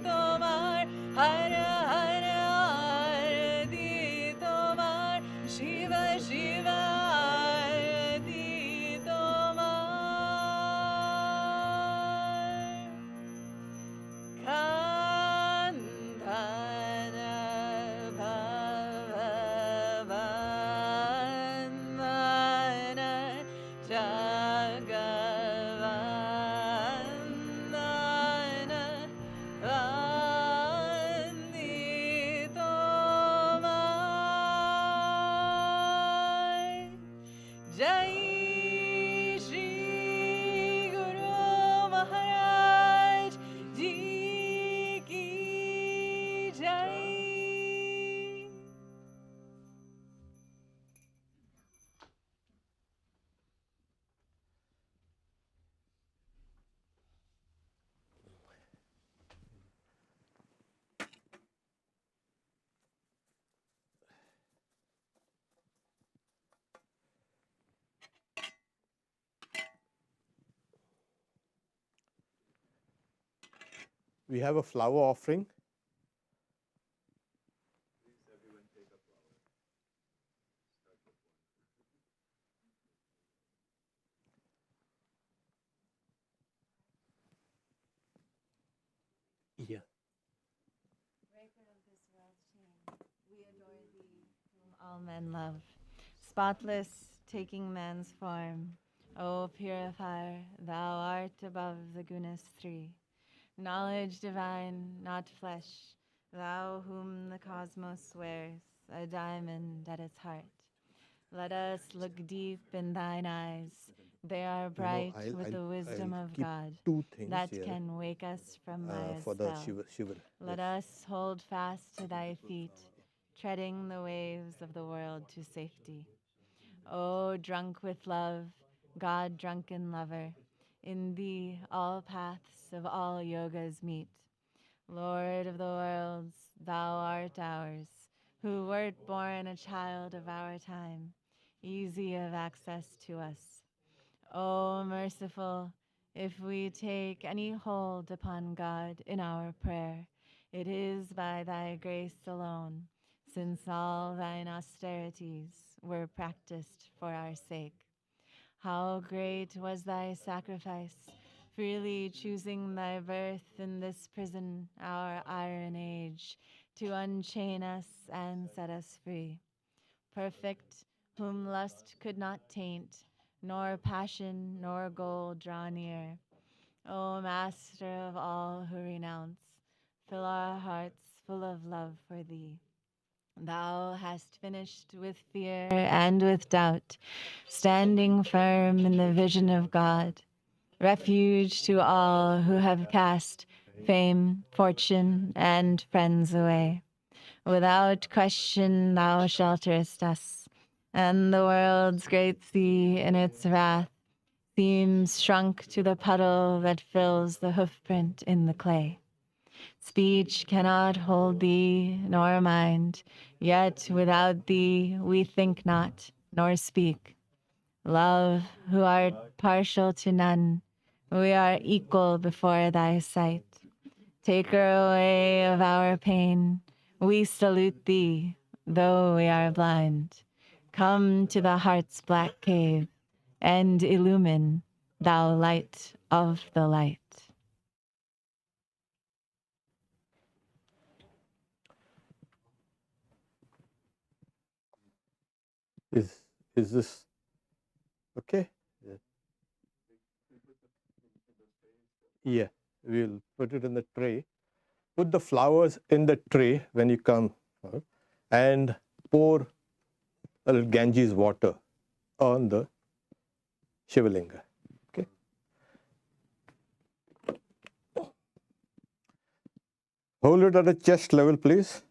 Tomar Hara Hara Arati Tomar Shiva Shiva Arati Tomar Kandhana Bhavavandana Jagavandana Vanditomai Jai Shri Guru Maharaj Ji Ki Jai We have a flower offering. Please everyone take a flower. Start with one. Yeah. Breaker of this world's chain, we adore thee, whom all men love. Spotless, taking man's form, O purifier, thou art above the gunas three. Knowledge divine, not flesh, thou whom the cosmos wears, a diamond at its heart. Let us look deep in thine eyes. They are bright with the wisdom I'll of keep God two things that here, can wake us from Maya's for the spell. Shiva. Let us hold fast to thy feet, treading the waves of the world to safety. O drunk with love, God drunken lover, in thee all paths of all yogas meet. Lord of the worlds, thou art ours, who wert born a child of our time. easy of access to us. O merciful, if we take any hold upon God in our prayer, it is by thy grace alone, since all thine austerities were practiced for our sake. How great was thy sacrifice, freely choosing thy birth in this prison, our iron age, to unchain us and set us free. Perfect, whom lust could not taint, nor passion nor gold draw near. O Master of all who renounce, fill our hearts full of love for thee. Thou hast finished with fear and with doubt, standing firm in the vision of God, refuge to all who have cast fame, fortune, and friends away. Without question thou shelterest us, and the world's great sea in its wrath seems shrunk to the puddle that fills the hoofprint in the clay. Speech cannot hold thee, nor mind, yet without thee we think not, nor speak. Love, who art partial to none, we are equal before thy sight. Taker away of our pain, we salute thee, though we are blind. Come to the heart's black cave, and illumine, thou light of the light. Is this okay? Yeah, we'll put it in the tray. Put the flowers in the tray when you come, and pour a little Ganges water on the Shivalinga. Okay. Hold it at the chest level, please.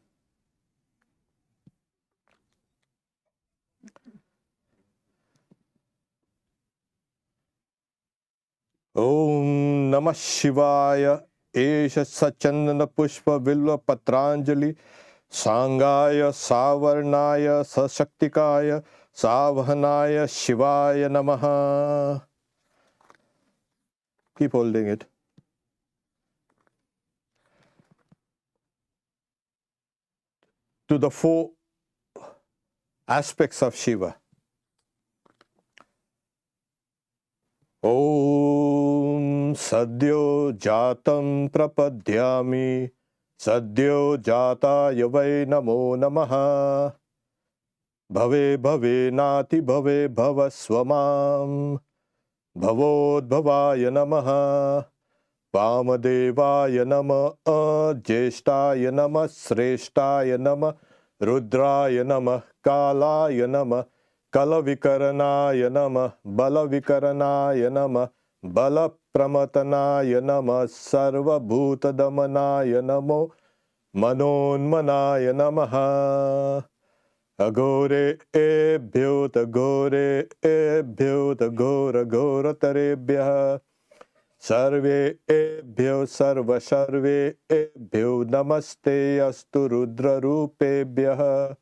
Om Namah Shivaya. Esha Sachandana Pushpa Vilva Patranjali Sangaya Savarnaya Sashaktikaya Savhanaya Shivaya Namaha. Keep holding it. To the four aspects of Shiva. Om Sadhyo Jatam Prapadyami Sadhyo Jata Yavai Namo Namaha Bhave Bhave Nati Bhave Bhava Swamam Bhavod Bhavaya Namaha Vamadevaya Nama Jyeshtaya Nama Sreshtaya Nama Rudraya Nama Kalaya Nama Kalavikaranaya Nama Balavikaranaya Nama Balapramatanaaya Nama Sarva Bhuta Damanaya Namo Manonmanaya Namaha Agore ebhyo tagore ebhyo tagora gora tarebhya Sarve ebhyo sarva sarve ebhyo namaste astu rudra rupebhyah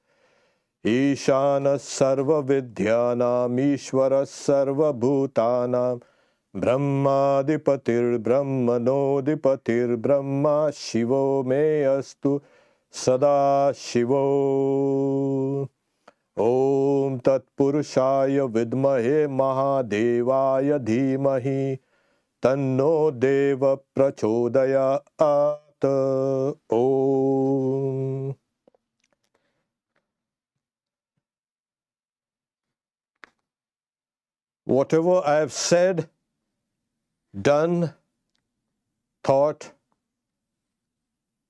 Ishana sarva vidyanam ishvara sarva bhutanam Brahmadipatir brahmanodipatir brahma shivo me astu sada shivo Om tat purushaya vidmahe mahadevaya dhimahi Tanno Deva Prachodayat. Om. Whatever I have said, done, thought,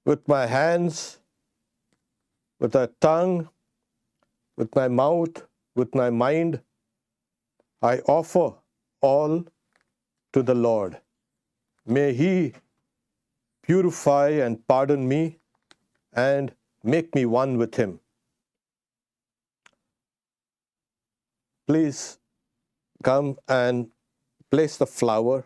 with my hands, with my tongue, with my mouth, with my mind, I offer all to the Lord. May He purify and pardon me and make me one with Him. Please come and place the flower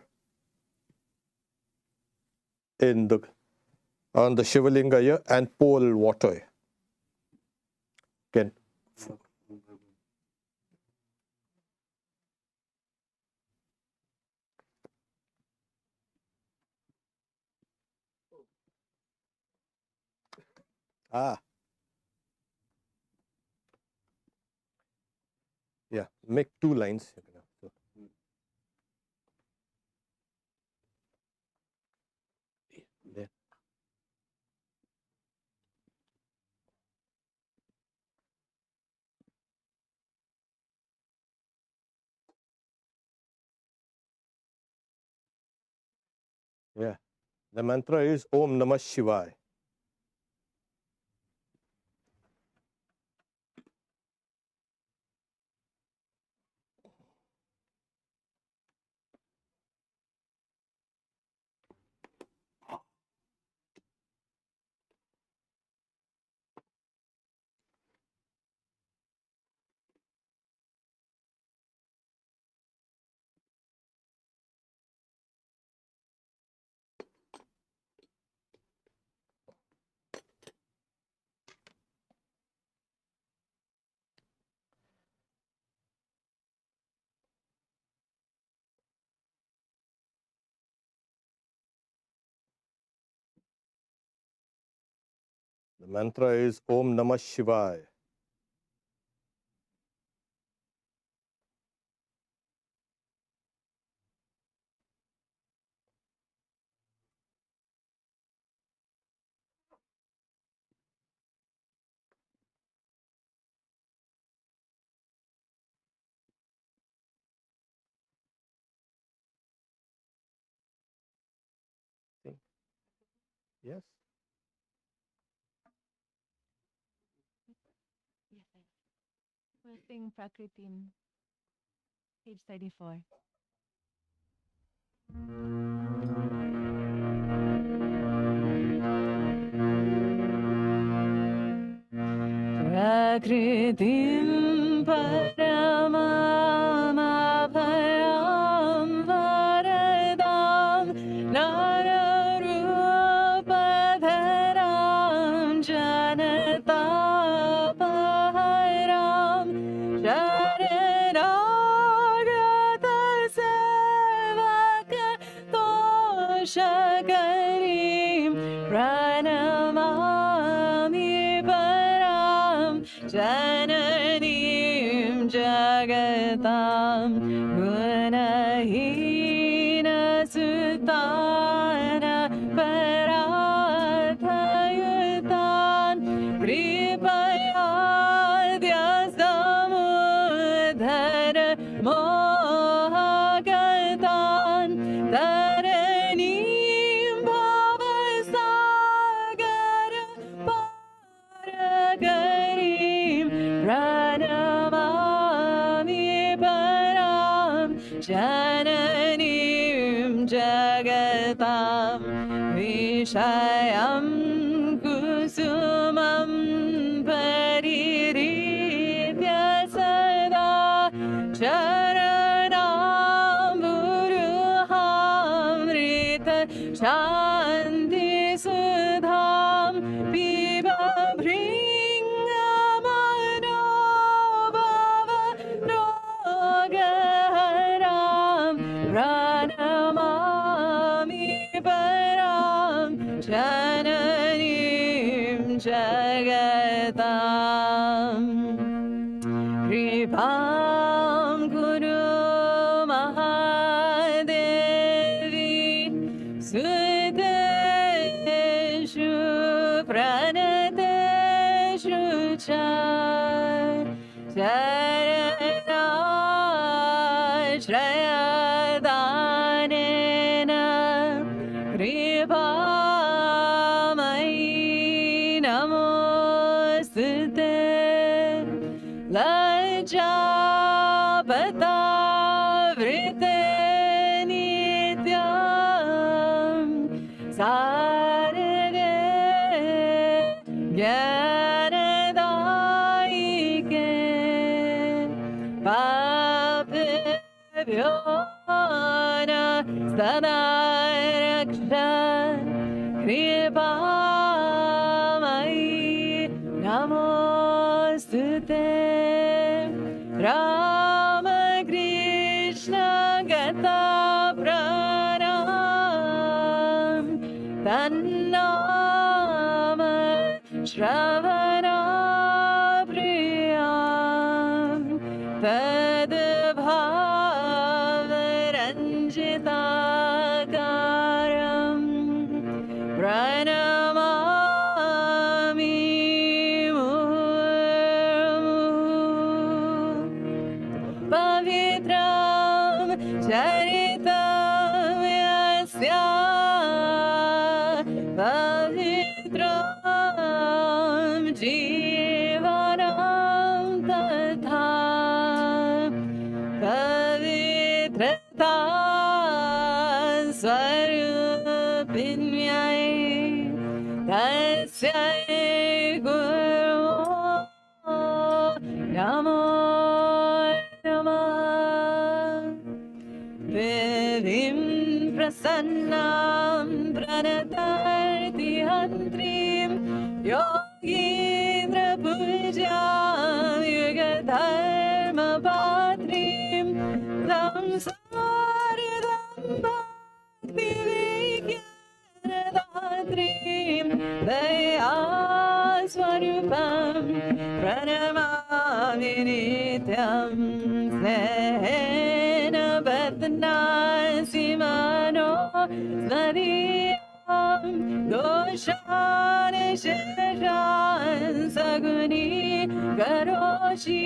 on the Shivalinga here and pour a little water. Again. Yeah, make 2 lines. So, there. Yeah, the mantra is Om Namah Shivaya. The mantra is Om Namah Shivaya. Yes. Yes, I will sing Prakritim, page 34. Prakritim paramabhayam varadam nararupadharam janatapaharam sharanagata sevaka toshakarim pranamami param jananim jagatam gunahina sutana parathayutan kripayadyasamudhara mohagatan taranim bhavasagara paragarim pranamami param jananim jagatam vishayam kusumam pariritya sada charanam buruhamrita shanti sudham piba bhringamanobhava rogaharam pranamami param jananim jagatam kripam guru mahadevi sudeshu pranateshu cha sharanashrayadhanena kripamai namostute lajapata vrite nityam sarade jnanadaike papebhyo sada raksha kripamai namostute Rama Krishna Gata Pranam Tannama Shravanapriyam Tadbhavaranjitakaram Pranamami Murmu Pavitram Charitam Yasya Pavitram Jivanam Tatha Pavitrata Swarupinyai Tasyai Guru Namo Namah Devim Prasannam Pranatartihantrim Yogindra Pujam Yugadharma Patrim Tam Saridam Bhakti Vigyanadatrim Dayaswarupam Pranamami Nityam Snehena Badnasimano Snadiyam Doshan Sheshan Saguni Karoshi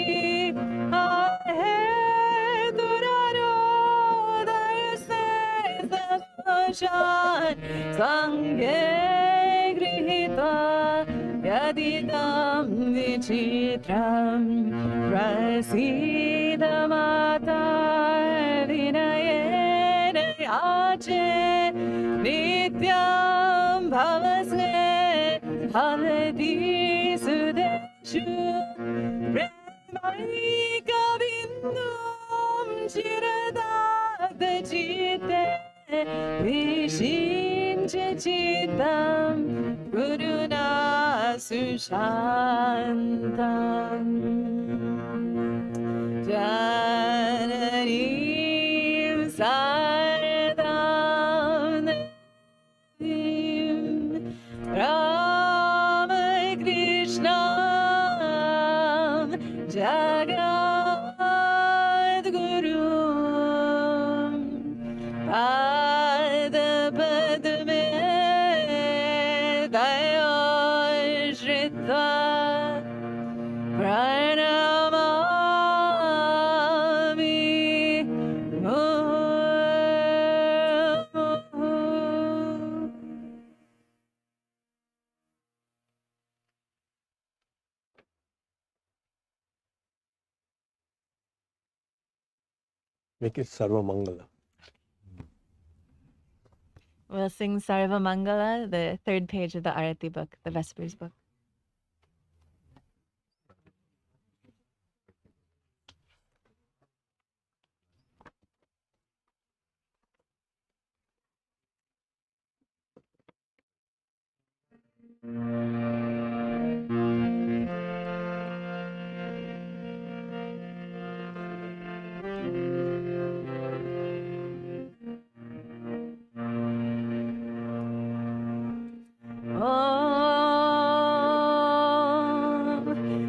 Ahe Duraro Dayase Sadoshan Sanghe Grihita Yadidam Vichitram Prasida Mata Vinayena Yache Nityam Bhavasne Bhavati Sudeshu Premaika Bindum Chiradata Chite Vishincha Chitam Guruna Sushantam Jananim Sardam Rama Krishna Jagat Guru Pada Padme Dayashritva Pranamami Murmu. Make it Sarva Mangala. We'll sing Sarva Mangala, the third page of the Arati book, the Vespers book. Om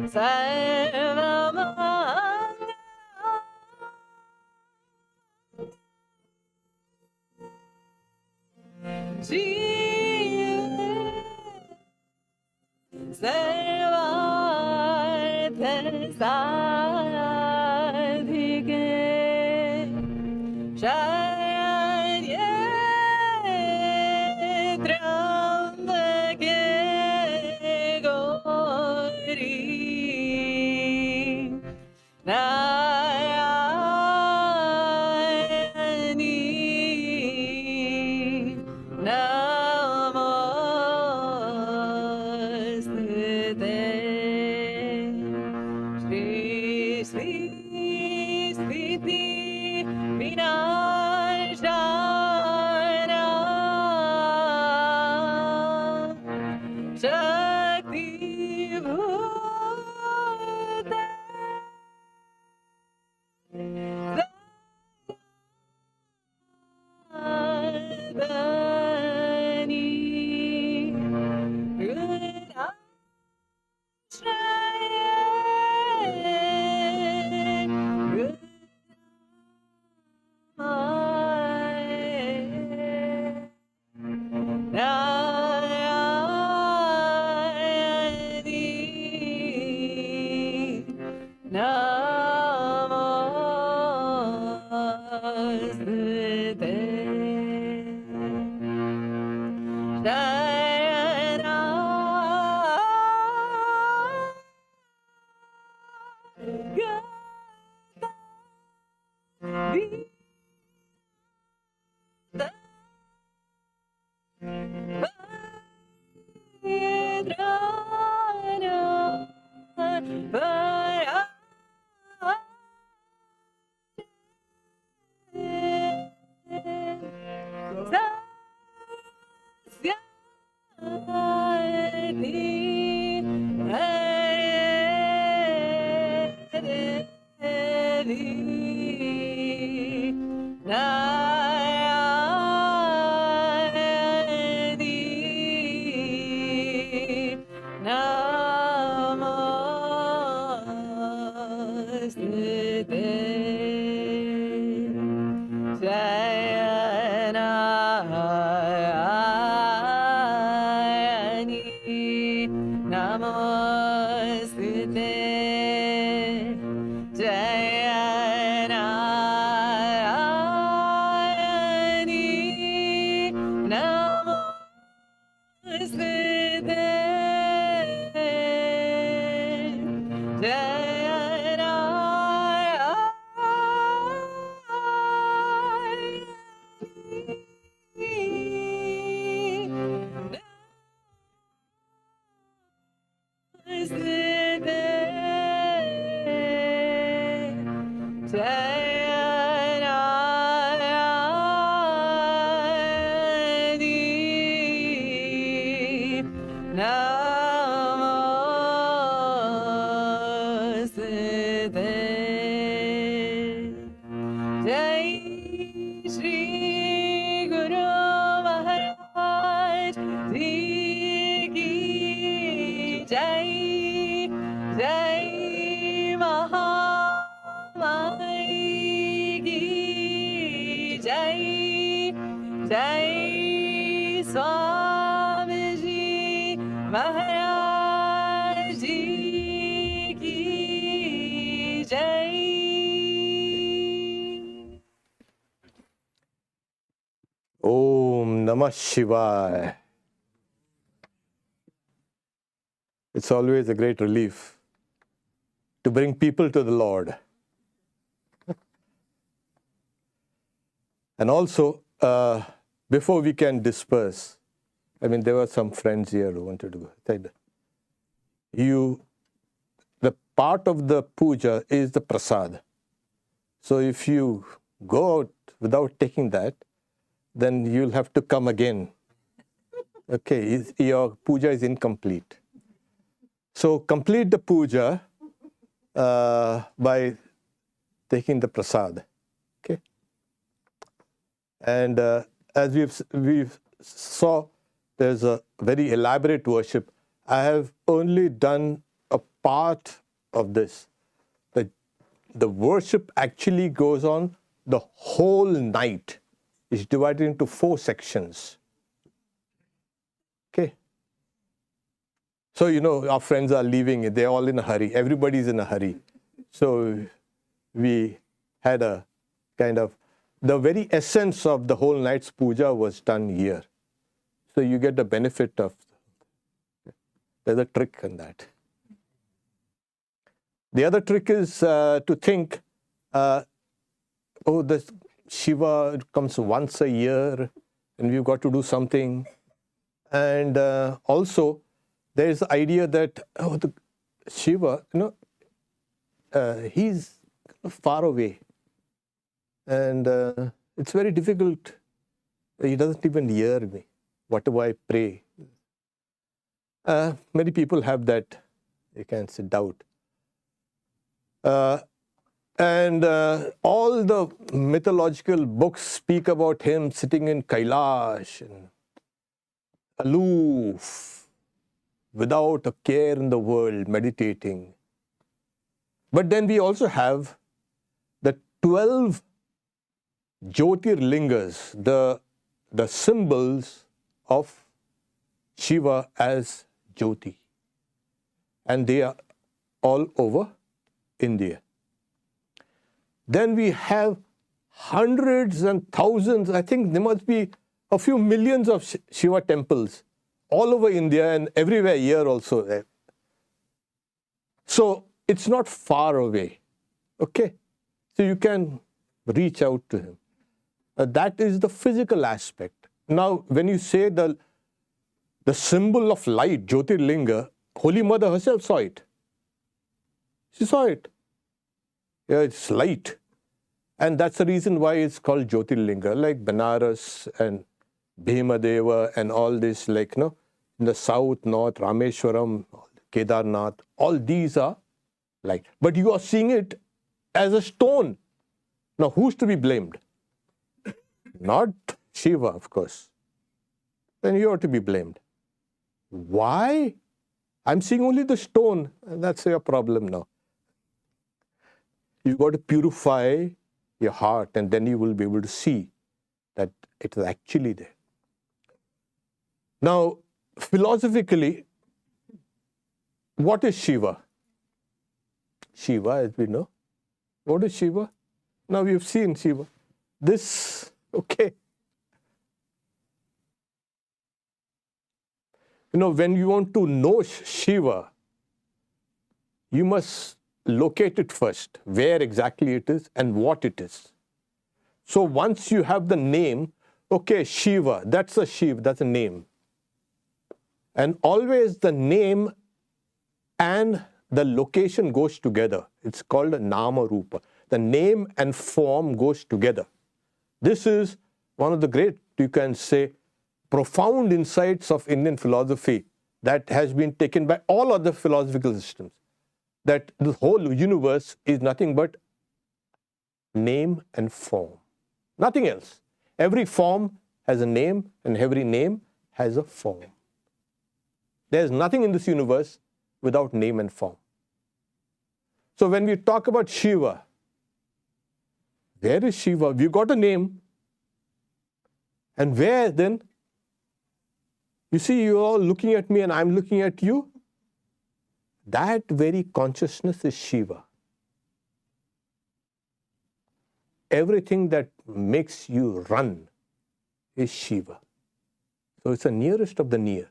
Sarva Mangala Sarvartha Sadhike Sharye Trambake Gauri Narayani Namostute Shri Sri Sthiti Vinashana Shakti Bhuta Dani Om Namah Shivaya. It's always a great relief to bring people to the Lord. And also, before we can disperse, I mean, there were some friends here who wanted to go. The part of the puja is the prasad. So if you go out without taking that, then you'll have to come again. Okay, your puja is incomplete. So complete the puja by taking the prasad. Okay, and as we've saw, there's a very elaborate worship. I have only done a part of this. The worship actually goes on the whole night. It's divided into 4 sections. Okay. So, you know, our friends are leaving. They're all in a hurry. Everybody's in a hurry. So we had a kind of, the very essence of the whole night's puja was done here. So you get the benefit of, there's a trick in that. The other trick is to think, oh, this Shiva comes once a year and we've got to do something. And also, there is the idea that, oh, the Shiva, you know, he's far away. And it's very difficult. He doesn't even hear me, whatever I pray. Many people have that, you can say, doubt. And all the mythological books speak about him sitting in Kailash and aloof, without a care in the world, meditating. But then we also have the 12 Jyotirlingas, the symbols of Shiva as Jyoti. And they are all over India. Then we have hundreds and thousands, I think there must be a few millions of Shiva temples all over India and everywhere here also. So it's not far away. Okay? So you can reach out to him. That is the physical aspect. Now, when you say the symbol of light, Jyotirlinga, Holy Mother herself saw it. She saw it. Yeah, it's light. And that's the reason why it's called Jyotirlinga, like Benares and Bhimadeva and all this, like, in the south, north, Rameshwaram, Kedarnath, all these are light. But you are seeing it as a stone. Now, who's to be blamed? Not Shiva, of course. Then you are to be blamed. Why? I'm seeing only the stone. That's your problem now. You've got to purify your heart, and then you will be able to see that it is actually there. Now, philosophically, what is Shiva? Shiva, as we know. What is Shiva? Now we have seen Shiva. This, okay. When you want to know Shiva, you must locate it first, where exactly it is and what it is. So once you have the name, okay, Shiva, that's a Shiva, that's a name. And always the name and the location goes together. It's called a Nama Rupa. The name and form goes together. This is one of the great, you can say, profound insights of Indian philosophy that has been taken by all other philosophical systems. That the whole universe is nothing but name and form. Nothing else. Every form has a name and every name has a form. There's nothing in this universe without name and form. So when we talk about Shiva, where is Shiva? We've got a name. And where then? You see, you're all looking at me and I'm looking at you. That very consciousness is Shiva. Everything that makes you run is Shiva. So it's the nearest of the near.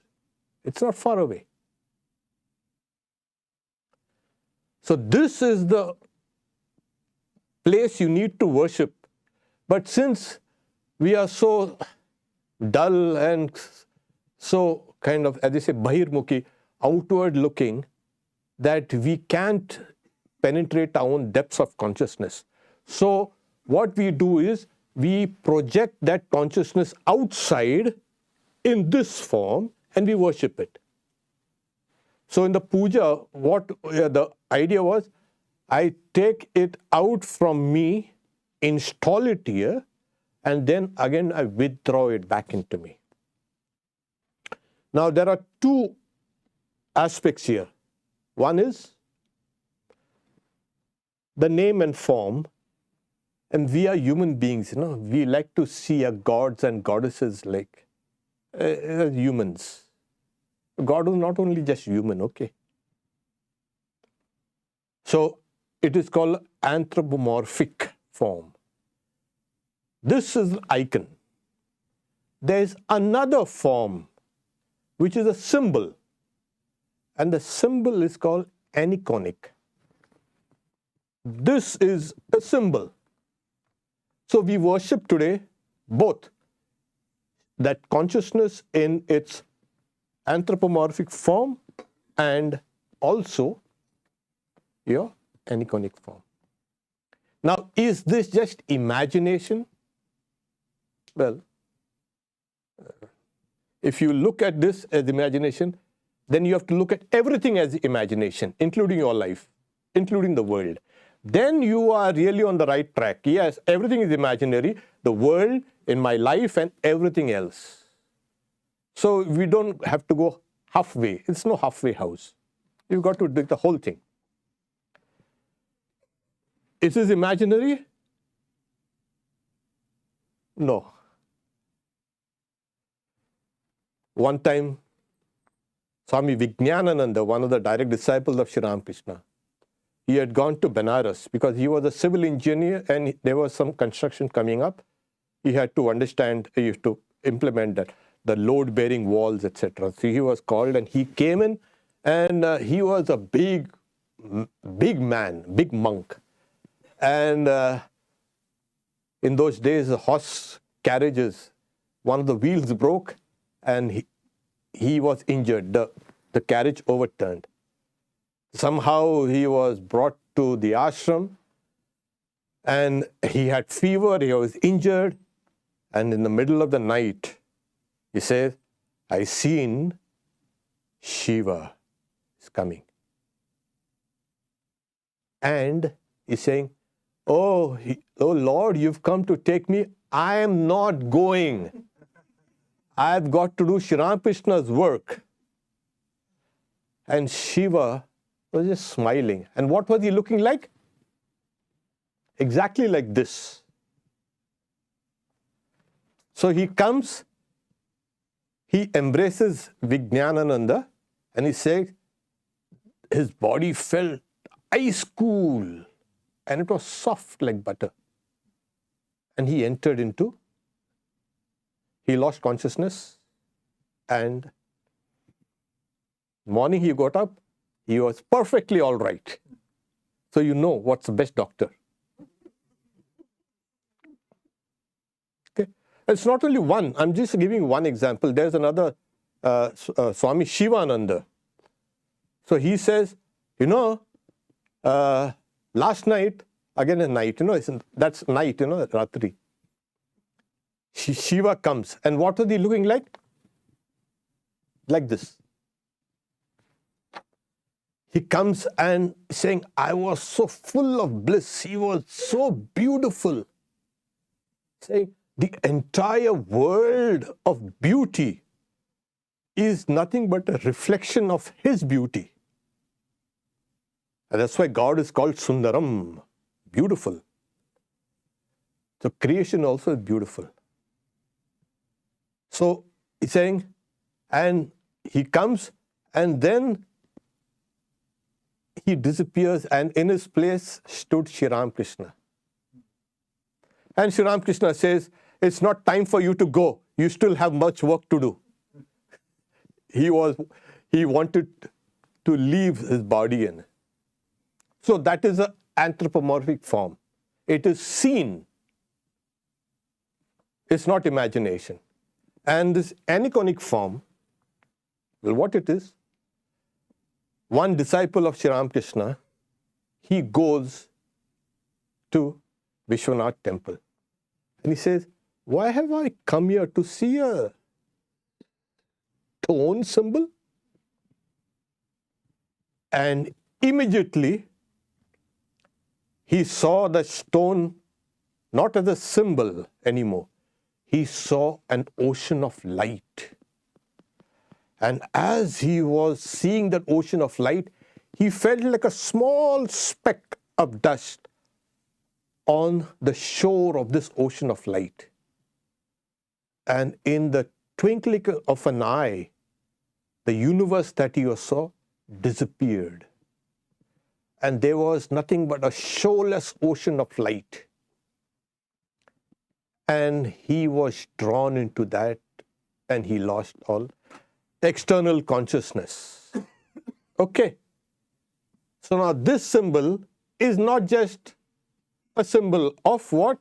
It's not far away. So this is the place you need to worship. But since we are so dull and so kind of, as they say, bahirmukhi, outward looking, that we can't penetrate our own depths of consciousness. So what we do is we project that consciousness outside in this form and we worship it. So in the puja, what the idea was, I take it out from me, install it here, and then again I withdraw it back into me. Now there are two aspects here. One is the name and form, and we are human beings, we like to see our gods and goddesses like humans. God is not only just human, okay? So it is called anthropomorphic form. This is the icon. There is another form, which is a symbol. And the symbol is called aniconic. This is a symbol. So we worship today both that consciousness in its anthropomorphic form and also your aniconic form. Now, is this just imagination? Well, if you look at this as imagination, then you have to look at everything as imagination, including your life, including the world. Then you are really on the right track. Yes, everything is imaginary, the world, in my life, and everything else. So we don't have to go halfway. It's no halfway house. You've got to do the whole thing. Is this imaginary? No. One time, Swami Vijnanananda, one of the direct disciples of Sri Ramakrishna, he had gone to Benares because he was a civil engineer and there was some construction coming up. He had to understand, he had to implement that, the load-bearing walls, etc. So he was called and he came in and he was a big man, big monk. And in those days, the horse carriages, one of the wheels broke and he was injured. The carriage overturned. Somehow he was brought to the ashram and he had fever, he was injured. And in the middle of the night, he says, I seen Shiva is coming. And he's saying, oh Lord, you've come to take me. I am not going. I've got to do Shri Ramakrishna's work. And Shiva was just smiling. And what was he looking like? Exactly like this. So he comes, he embraces Vijnanananda, and he says his body felt ice cool and it was soft like butter. And he entered into, he lost consciousness, and morning he got up, he was perfectly all right. So you know what's the best doctor. Okay, it's not only one. I'm just giving one example. There's another Swami Shivananda. So he says, last night, again at night, that's night, Ratri. Shiva comes. And what was he looking like? Like this. He comes and saying, I was so full of bliss. He was so beautiful. Saying, the entire world of beauty is nothing but a reflection of his beauty. And that's why God is called Sundaram, beautiful. So creation also is beautiful. So he's saying, and he comes and then he disappears, and in his place stood Shri Ramakrishna. And Shri Ramakrishna says, it's not time for you to go. You still have much work to do. He wanted to leave his body in. So that is an anthropomorphic form. It is seen. It's not imagination. And this aniconic form, well, what it is, one disciple of Shri Ramakrishna, he goes to Vishwanath temple. And he says, why have I come here to see a stone symbol? And immediately, he saw the stone not as a symbol anymore. He saw an ocean of light. And as he was seeing that ocean of light, he felt like a small speck of dust on the shore of this ocean of light. And in the twinkling of an eye, the universe that he saw disappeared. And there was nothing but a shoreless ocean of light. And he was drawn into that, and he lost all external consciousness. Okay. So now this symbol is not just a symbol of what?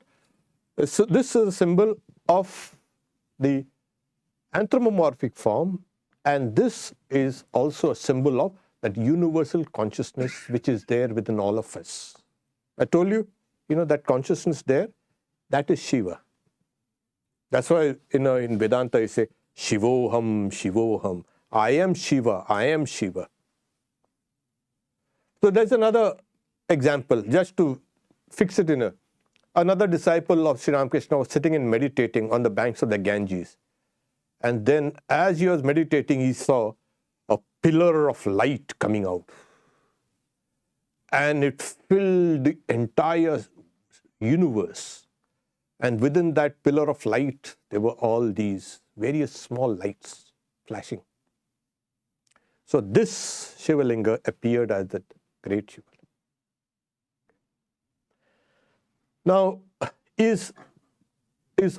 So this is a symbol of the anthropomorphic form, and this is also a symbol of that universal consciousness which is there within all of us. I told you, that consciousness there, that is Shiva. That's why, in Vedanta you say, Shivoham, Shivoham. I am Shiva, I am Shiva. So there's another example, just to fix it in another disciple of Sri Ramakrishna was sitting and meditating on the banks of the Ganges. And then as he was meditating, he saw a pillar of light coming out. And it filled the entire universe. And within that pillar of light, there were all these various small lights flashing. So this Shivalinga appeared as the great Shiva. Now, is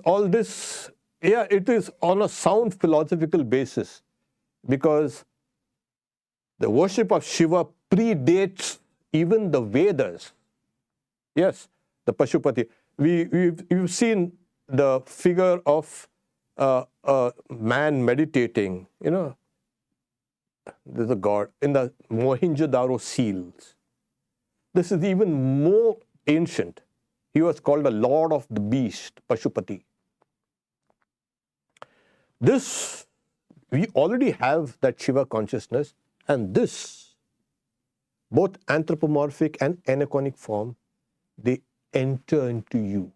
all this, yeah, it is on a sound philosophical basis, because the worship of Shiva predates even the Vedas. Yes, the Pashupati. we've seen the figure of a man meditating, there's a god in the Mohenjo-daro seals. This is even more ancient. He was called the Lord of the Beast, Pashupati. This, we already have that Shiva consciousness, and this, both anthropomorphic and aniconic form, they enter into you.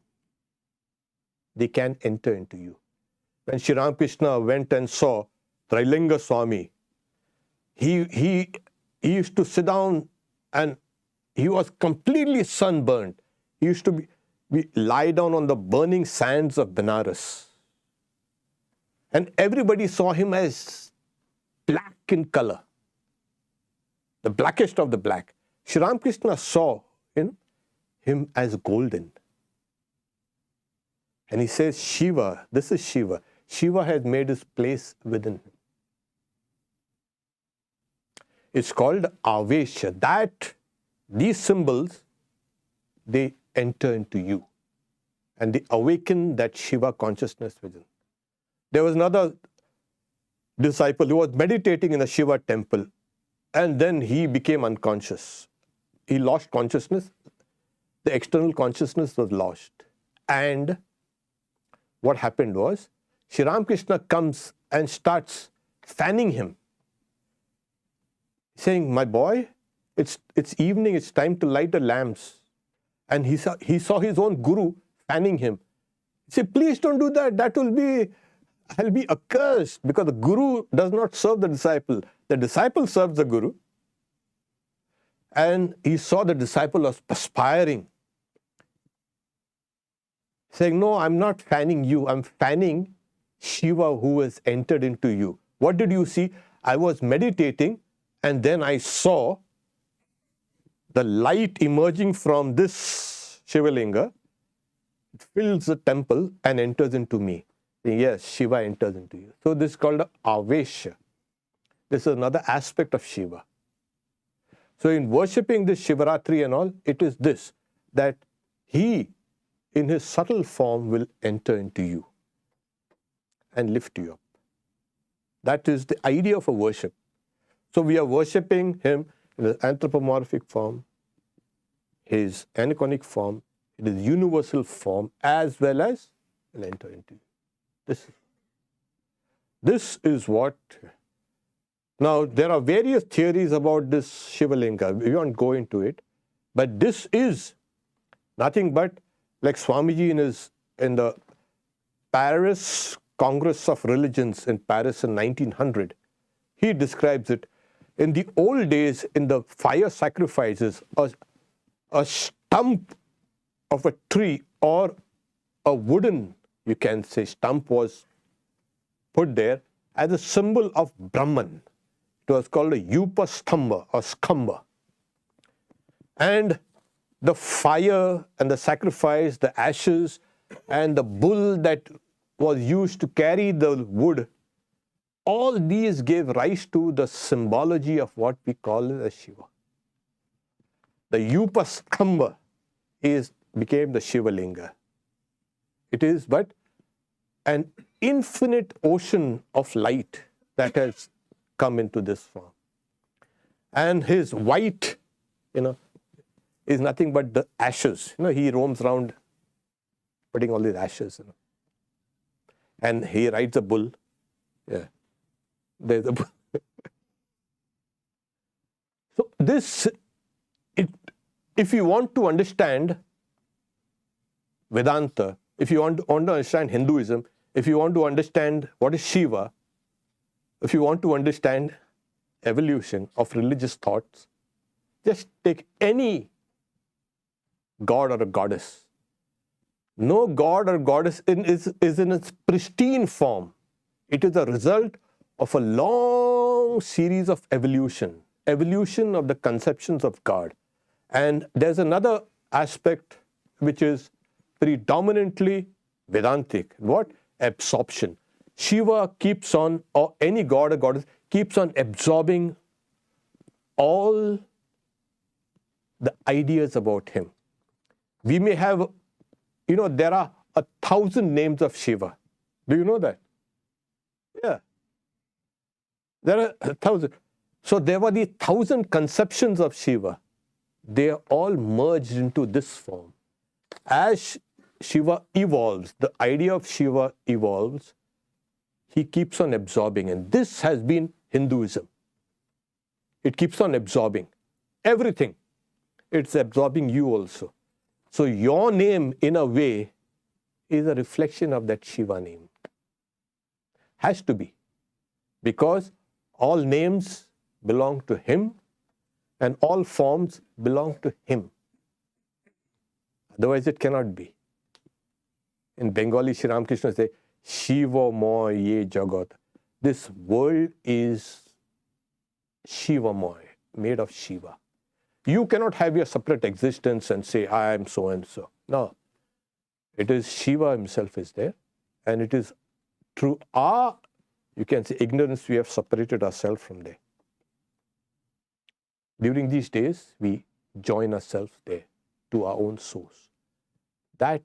They can enter into you. When Sri Ramakrishna went and saw Trilinga Swami, he used to sit down and he was completely sunburned. He used to lie down on the burning sands of Benares. And everybody saw him as black in color, the blackest of the black. Sri Ramakrishna saw him as golden. And he says, Shiva, this is Shiva. Shiva has made his place within him. It's called Avesha. These symbols, they enter into you. And they awaken that Shiva consciousness within. There was another disciple who was meditating in a Shiva temple. And then he became unconscious. He lost consciousness. The external consciousness was lost. And what happened was, Sri Ramakrishna comes and starts fanning him, saying, my boy, it's evening, it's time to light the lamps. And he saw his own guru fanning him. He said, please don't do that. I'll be accursed, because the guru does not serve the disciple. The disciple serves the guru. And he saw the disciple was perspiring, saying, no, I'm not fanning you. I'm fanning Shiva who has entered into you. What did you see? I was meditating, and then I saw the light emerging from this Shivalinga. It fills the temple and enters into me. Yes, Shiva enters into you. So this is called Avesha. This is another aspect of Shiva. So in worshipping this Shivaratri and all, it is this, that he, in his subtle form, will enter into you and lift you up. That is the idea of a worship. So we are worshipping him in his anthropomorphic form, his aniconic form, his universal form, as well as will enter into you. This is what. Now, there are various theories about this Shivalinga. We won't go into it. But this is nothing but, like Swamiji in the Paris Congress of Religions in Paris in 1900, he describes it. In the old days, in the fire sacrifices, a stump of a tree or a wooden, you can say, stump was put there as a symbol of Brahman. It was called a Yupa Stamba or Skamba. And the fire and the sacrifice, the ashes, and the bull that was used to carry the wood, all these gave rise to the symbology of what we call as Shiva. The Yupa Skamba became the Shivalinga. It is but an infinite ocean of light that has come into this form. And his white, is nothing but the ashes. He roams around putting all these ashes. And he rides a bull. Yeah. There's a bull. So if you want to understand Vedanta, if you want to understand Hinduism, if you want to understand what is Shiva, if you want to understand evolution of religious thoughts, just take any god or a goddess. No god or goddess is in its pristine form. It is a result of a long series of evolution of the conceptions of God. And there's another aspect which is predominantly Vedantic. What? Absorption. Shiva keeps on, or any god or goddess, keeps on absorbing all the ideas about him. We may have You know, there are 1,000 names of Shiva. Do you know that? Yeah. There are 1,000. So there were the 1,000 conceptions of Shiva. They are all merged into this form. As Shiva evolves, the idea of Shiva evolves, he keeps on absorbing. And this has been Hinduism. It keeps on absorbing everything. It's absorbing you also. So your name, in a way, is a reflection of that Shiva name. Has to be. Because all names belong to him and all forms belong to him. Otherwise it cannot be. In Bengali, Sri Ramakrishna says, Shiva moy ye jagat. This world is Shiva moy, made of Shiva. You cannot have your separate existence and say, I am so and so. No. It is Shiva himself is there. And it is through our, you can say, ignorance, we have separated ourselves from there. During these days, we join ourselves there to our own source. That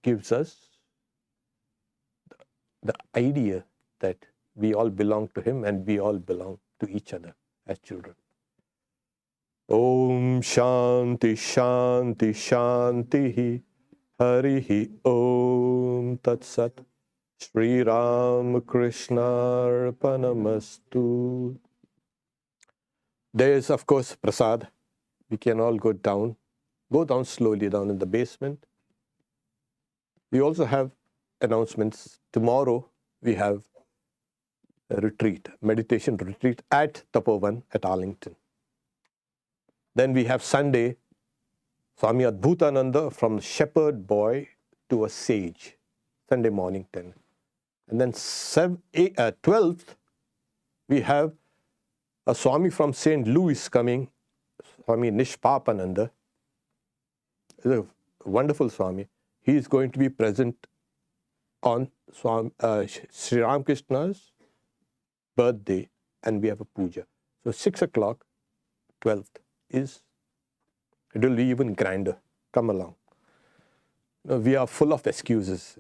gives us the idea that we all belong to him and we all belong to each other as children. Om Shanti Shanti Shanti Harihi Om Tat Sat Shri Ram Krishna Arpanamastu. There is, of course, Prasad. We can all go down slowly down in the basement. We also have announcements. Tomorrow we have a retreat, meditation retreat at Tapovan at Arlington. Then we have Sunday, Swami Adbhutananda from shepherd boy to a sage, Sunday morning 10. And then 12th, we have a Swami from St. Louis coming, Swami Nishpapananda. He's a wonderful Swami. He is going to be present on Sri Ramakrishna's birthday, and we have a puja. So 6 o'clock, 12th is, it will be even grander. Come along. We are full of excuses.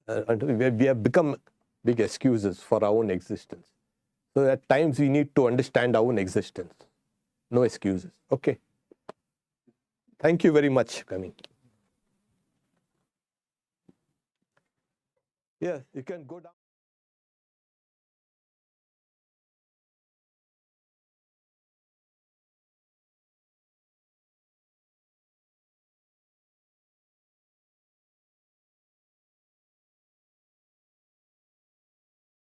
We have become big excuses for our own existence. So at times we need to understand our own existence. No excuses. Okay. Thank you very much for coming. Yeah, you can go down.